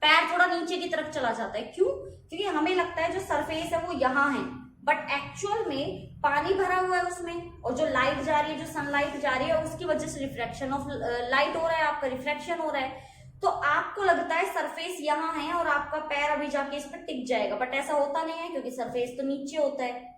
पैर थोड़ा नीचे की तरफ चला जाता है। क्यों? क्योंकि हमें लगता है जो सरफेस है वो यहाँ है, बट एक्चुअल में पानी भरा हुआ है उसमें, और जो लाइट जा रही है, जो सनलाइट जा रही है, उसकी वजह से रिफ्लेक्शन ऑफ लाइट हो रहा है, आपका रिफ्लेक्शन हो रहा है। तो आपको लगता है सरफेस यहाँ है और आपका पैर अभी जाके इस पर टिक जाएगा, बट ऐसा होता नहीं है, क्योंकि सरफेस तो नीचे होता है।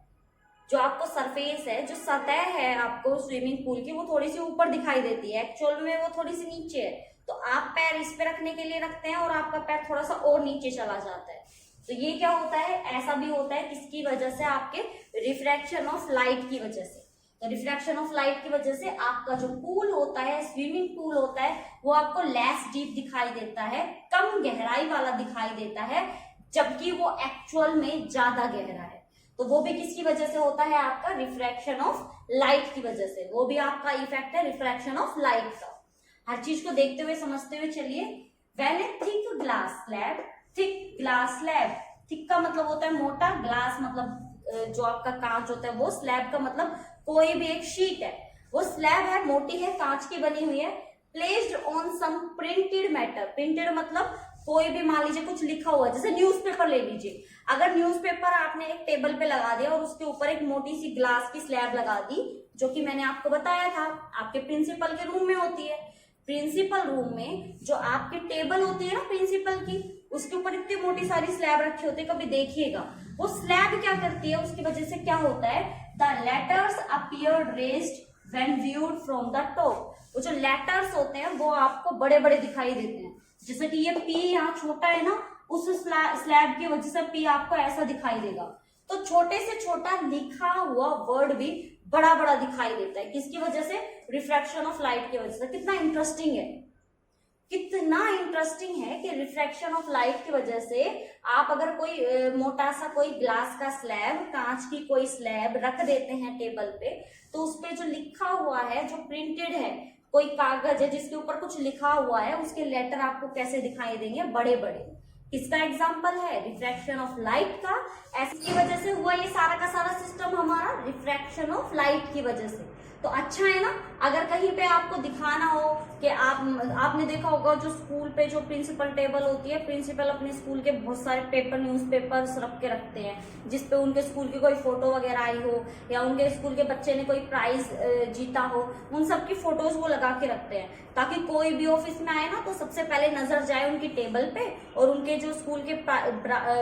जो आपको सरफेस है, जो सतह है आपको स्विमिंग पूल की, वो थोड़ी सी ऊपर दिखाई देती है, एक्चुअल में वो थोड़ी सी नीचे है। तो आप पैर इस पे रखने के लिए रखते हैं और आपका पैर थोड़ा सा और नीचे चला जाता है। तो ये क्या होता है, ऐसा भी होता है, किसकी वजह से, आपके रिफ्रैक्शन ऑफ लाइट की वजह से। तो रिफ्रैक्शन ऑफ लाइट की वजह से आपका जो पूल होता है, स्विमिंग पूल होता है, वो आपको लेस डीप दिखाई देता है, कम गहराई वाला दिखाई देता है, जबकि वो एक्चुअल में ज्यादा गहरा है। तो वो भी किसकी वजह से होता है, आपका रिफ्रैक्शन ऑफ लाइट की वजह से। वो भी आपका इफेक्ट है रिफ्रैक्शन ऑफ लाइट का। हर चीज को देखते हुए समझते हुए चलिए। When A thick glass slab, thick glass slab, thick का मतलब होता है मोटा, ग्लास मतलब जो आपका कांच होता है वो, स्लैब का मतलब कोई भी एक शीट है, वो स्लैब है, मोटी है, कांच की बनी हुई है, placed on some printed matter. Printed मतलब कोई भी, मान लीजिए कुछ लिखा हुआ है, जैसे न्यूज़पेपर ले लीजिए। अगर न्यूज़पेपर आपने एक टेबल पे लगा दिया और उसके ऊपर एक मोटी सी ग्लास की स्लैब लगा दी, जो कि मैंने आपको बताया था आपके प्रिंसिपल के रूम में होती है। प्रिंसिपल रूम में जो आपकी टेबल होती है ना प्रिंसिपल की, उसके ऊपर इतनी मोटी सारी स्लैब रखी होती है, कभी देखिएगा। वो स्लैब क्या करती है, उसकी वजह से क्या होता है, the letters appear raised when viewed from the top. वो जो लेटर्स होते हैं वो आपको बड़े बड़े दिखाई देते हैं। जैसे कि ये पी यहाँ छोटा है ना, उस स्लैब की वजह से पी आपको ऐसा दिखाई देगा। तो छोटे से छोटा लिखा हुआ वर्ड भी बड़ा बड़ा दिखाई देता है, किसकी वजह से, रिफ्रैक्शन ऑफ लाइट की वजह से। कितना इंटरेस्टिंग है, कितना इंटरेस्टिंग है कि रिफ्रैक्शन ऑफ लाइट की वजह से आप अगर कोई मोटा सा कोई ग्लास का स्लैब, कांच की कोई स्लैब रख देते हैं टेबल पे, तो उस पे जो लिखा हुआ है, जो प्रिंटेड है, कोई कागज है जिसके ऊपर कुछ लिखा हुआ है, उसके लेटर आपको कैसे दिखाई देंगे, बड़े बड़े। किसका एग्जाम्पल है, रिफ्रैक्शन ऑफ लाइट का। ऐसी वजह से हुआ ये सारा का सारा सिस्टम हमारा, रिफ्रैक्शन ऑफ लाइट की वजह से। तो अच्छा है ना, अगर कहीं पे आपको दिखाना हो कि आपने देखा होगा जो स्कूल पे जो प्रिंसिपल टेबल होती है, प्रिंसिपल अपने स्कूल के बहुत सारे पेपर, न्यूज़पेपर्स रख के रखते हैं, जिसपे उनके स्कूल की कोई फोटो वगैरह आई हो, या उनके स्कूल के बच्चे ने कोई प्राइज जीता हो, उन सब की फोटोज वो लगा के रखते हैं, ताकि कोई भी ऑफिस में आए ना तो सबसे पहले नजर जाए उनकी टेबल पे, और उनके जो स्कूल के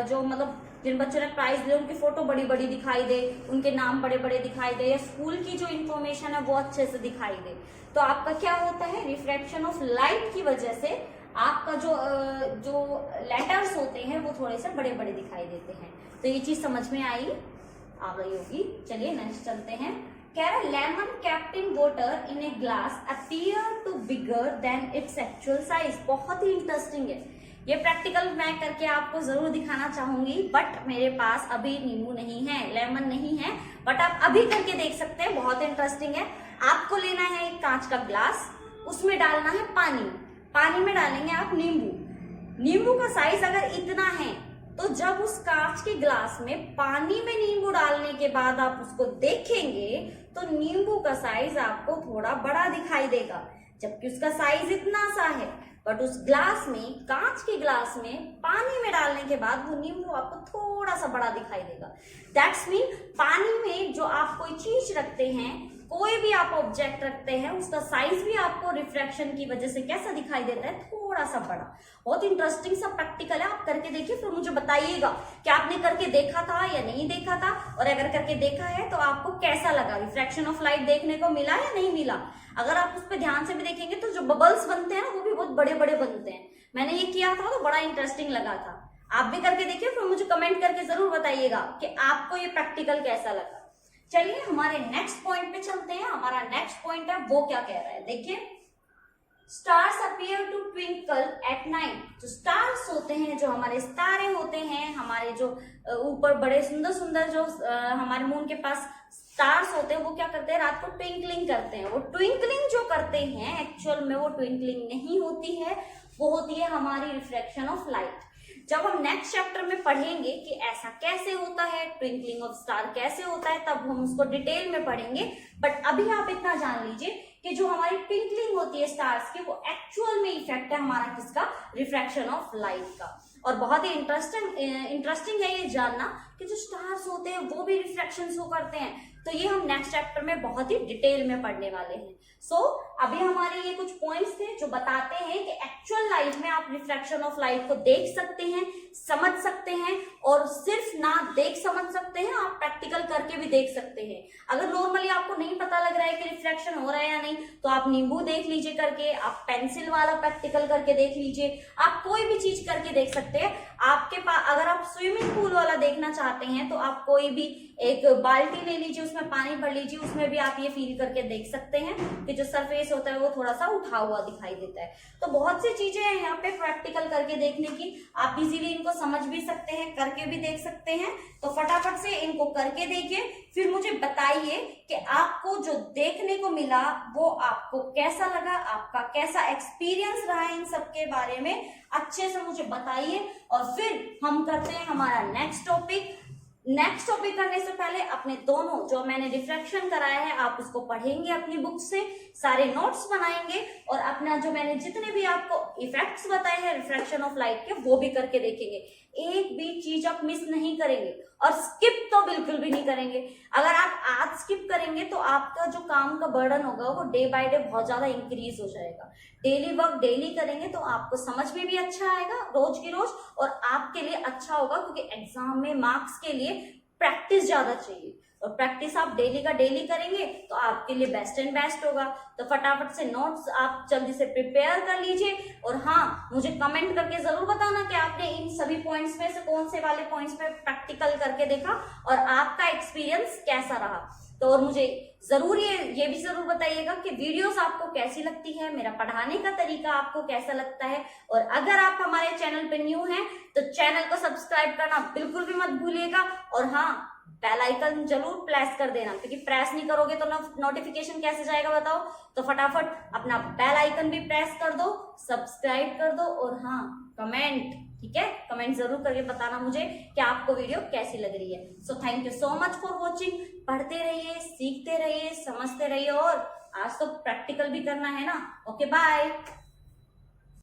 जो मतलब जिन बच्चों ने प्राइज लिया उनकी फोटो बड़ी बड़ी दिखाई दे, उनके नाम बड़े बड़े दिखाई दे, या स्कूल की जो इन्फॉर्मेशन है वो अच्छे से दिखाई दे। तो आपका क्या होता है, रिफ्रैक्शन ऑफ लाइट की वजह से आपका जो लेटर्स होते हैं वो थोड़े से बड़े बड़े दिखाई देते हैं। तो ये चीज समझ में आ गई होगी। चलिए नेक्स्ट चलते हैं। कह रहा है lemon kept in water in a glass appear to bigger than its actual size. बहुत ही इंटरेस्टिंग है ये प्रैक्टिकल, मैं करके आपको जरूर दिखाना चाहूंगी, बट मेरे पास अभी नींबू नहीं है, लेमन नहीं है, बट आप अभी करके देख सकते हैं, बहुत इंटरेस्टिंग है। आपको लेना है एक कांच का ग्लास, उसमें डालना है पानी, पानी में डालेंगे आप नींबू का साइज अगर इतना है, तो जब उस कांच के ग्लास में पानी में नींबू डालने के बाद आप उसको देखेंगे तो नींबू का साइज आपको थोड़ा बड़ा दिखाई देगा, जबकि उसका साइज इतना सा है। बट उस ग्लास में, कांच के ग्लास में पानी में डालने के बाद वो नींबू आपको थोड़ा सा बड़ा दिखाई देगा। दैट्स मीन पानी में जो आप कोई चीज रखते हैं, कोई भी आप ऑब्जेक्ट रखते हैं उसका साइज भी आपको रिफ्रैक्शन की वजह से कैसा दिखाई देता है, थोड़ा सा बड़ा। बहुत इंटरेस्टिंग सा प्रैक्टिकल है, आप करके देखिए, फिर मुझे बताइएगा कि आपने करके देखा था या नहीं देखा था, और अगर करके देखा है तो आपको कैसा लगा, रिफ्रैक्शन ऑफ लाइट देखने को मिला या नहीं मिला। अगर आप उस पर ध्यान से भी देखेंगे तो जो बबल्स बनते हैं ना वो भी बहुत बड़े बड़े बनते हैं। मैंने ये किया था तो बड़ा इंटरेस्टिंग लगा था, आप भी करके देखिए, फिर मुझे कमेंट करके जरूर बताइएगा कि आपको ये प्रैक्टिकल कैसा लगा। चलिए हमारे नेक्स्ट पॉइंट पे चलते हैं। हमारा नेक्स्ट पॉइंट है वो क्या कह रहा है, देखिए, stars appear to twinkle at night. जो स्टार्स होते हैं, जो हमारे सितारे होते हैं, हमारे जो ऊपर बड़े सुंदर सुंदर जो हमारे मून के पास स्टार्स होते हैं, वो क्या करते हैं, रात को ट्विंकलिंग करते हैं। वो ट्विंकलिंग जो करते हैं एक्चुअल में वो ट्विंकलिंग नहीं होती है, वो होती है हमारी रिफ्लेक्शन ऑफ लाइट। जब हम नेक्स्ट चैप्टर में पढ़ेंगे कि ऐसा कैसे होता है, ट्विंकलिंग ऑफ स्टार कैसे होता है, तब हम उसको डिटेल में पढ़ेंगे। बट अभी आप इतना जान लीजिए कि जो हमारी ट्विंकलिंग होती है स्टार्स की, वो एक्चुअल में इफेक्ट है हमारा किसका, रिफ्रैक्शन ऑफ लाइट का। और बहुत ही इंटरेस्टिंग है ये जानना कि जो स्टार्स होते हैं वो भी रिफ्लेक्शन शो करते हैं। तो ये हम नेक्स्ट चैप्टर में बहुत ही डिटेल में पढ़ने वाले हैं। सो अभी हमारे ये कुछ पॉइंट्स थे जो बताते हैं कि एक्चुअल लाइफ में आप रिफ्रैक्शन ऑफ लाइट को देख सकते हैं, समझ सकते हैं, और सिर्फ ना देख समझ सकते हैं, आप प्रैक्टिकल करके भी देख सकते हैं। अगर नॉर्मली आपको नहीं पता लग रहा है कि रिफ्रैक्शन हो रहा है या नहीं, तो आप नींबू देख लीजिए करके, आप पेंसिल वाला प्रैक्टिकल करके देख लीजिए, आप कोई भी चीज करके देख सकते हैं। आपके पास अगर आप स्विमिंग पूल वाला देखना चाहते हैं तो आप कोई भी एक बाल्टी ले लीजिए, उसमें पानी भर लीजिए, उसमें भी आप ये फील करके देख सकते हैं कि जो सरफेस होता है वो थोड़ा सा उठा हुआ दिखाई देता है। तो बहुत सी चीजें हैं यहाँ पे प्रैक्टिकल करके देखने की, आप इजीली इनको समझ भी सकते हैं, करके भी देख सकते हैं। तो फटाफट से इनको करके देखिए, फिर मुझे बताइए कि आपको जो देखने को मिला वो आपको कैसा लगा, आपका कैसा एक्सपीरियंस रहा इन सब के बारे में, अच्छे से मुझे बताइए। और फिर हम करते हैं हमारा नेक्स्ट टॉपिक। नेक्स्ट टॉपिक करने से पहले अपने दोनों जो मैंने रिफ्रैक्शन कराया है आप उसको पढ़ेंगे अपनी बुक से, सारे नोट्स बनाएंगे, और अपना जो मैंने जितने भी आपको इफेक्ट्स बताए हैं रिफ्रैक्शन ऑफ लाइट के वो भी करके देखेंगे। एक भी चीज आप मिस नहीं करेंगे, और स्किप तो बिल्कुल भी नहीं करेंगे। अगर आप आज स्किप करेंगे तो आपका जो काम का बर्डन होगा वो डे बाय डे बहुत ज्यादा इंक्रीज हो जाएगा। डेली वर्क डेली करेंगे तो आपको समझ में भी अच्छा आएगा रोज की रोज, और आपके लिए अच्छा होगा, क्योंकि एग्जाम में मार्क्स के लिए प्रैक्टिस ज्यादा चाहिए, और प्रैक्टिस आप डेली का डेली करेंगे तो आपके लिए बेस्ट एंड बेस्ट होगा। तो फटाफट से नोट्स आप जल्दी से प्रिपेयर कर लीजिए, और हाँ, मुझे कमेंट करके जरूर बताना कि आपने इन सभी पॉइंट्स में से कौन से वाले पॉइंट्स पे प्रैक्टिकल करके देखा और आपका एक्सपीरियंस कैसा रहा। तो और मुझे जरूर ये भी जरूर बताइएगा कि वीडियोस आपको कैसी लगती है, मेरा पढ़ाने का तरीका आपको कैसा लगता है। और अगर आप हमारे चैनल पे न्यू हैं तो चैनल को सब्सक्राइब करना बिल्कुल भी मत भूलिएगा, और हाँ, बेल आइकन जरूर प्रेस कर देना, क्योंकि प्रेस नहीं करोगे तो नोटिफिकेशन कैसे जाएगा बताओ। तो फटाफट अपना बेल आइकन भी प्रेस कर दो, सब्सक्राइब कर दो, और हाँ, कमेंट, ठीक है, कमेंट जरूर करके बताना मुझे कि आपको वीडियो कैसी लग रही है। So thank you so much for watching. पढ़ते रहिए, सीखते रहिए, समझते रहिए, और आज तो प्रैक्टिकल भी करना है ना। Okay, bye.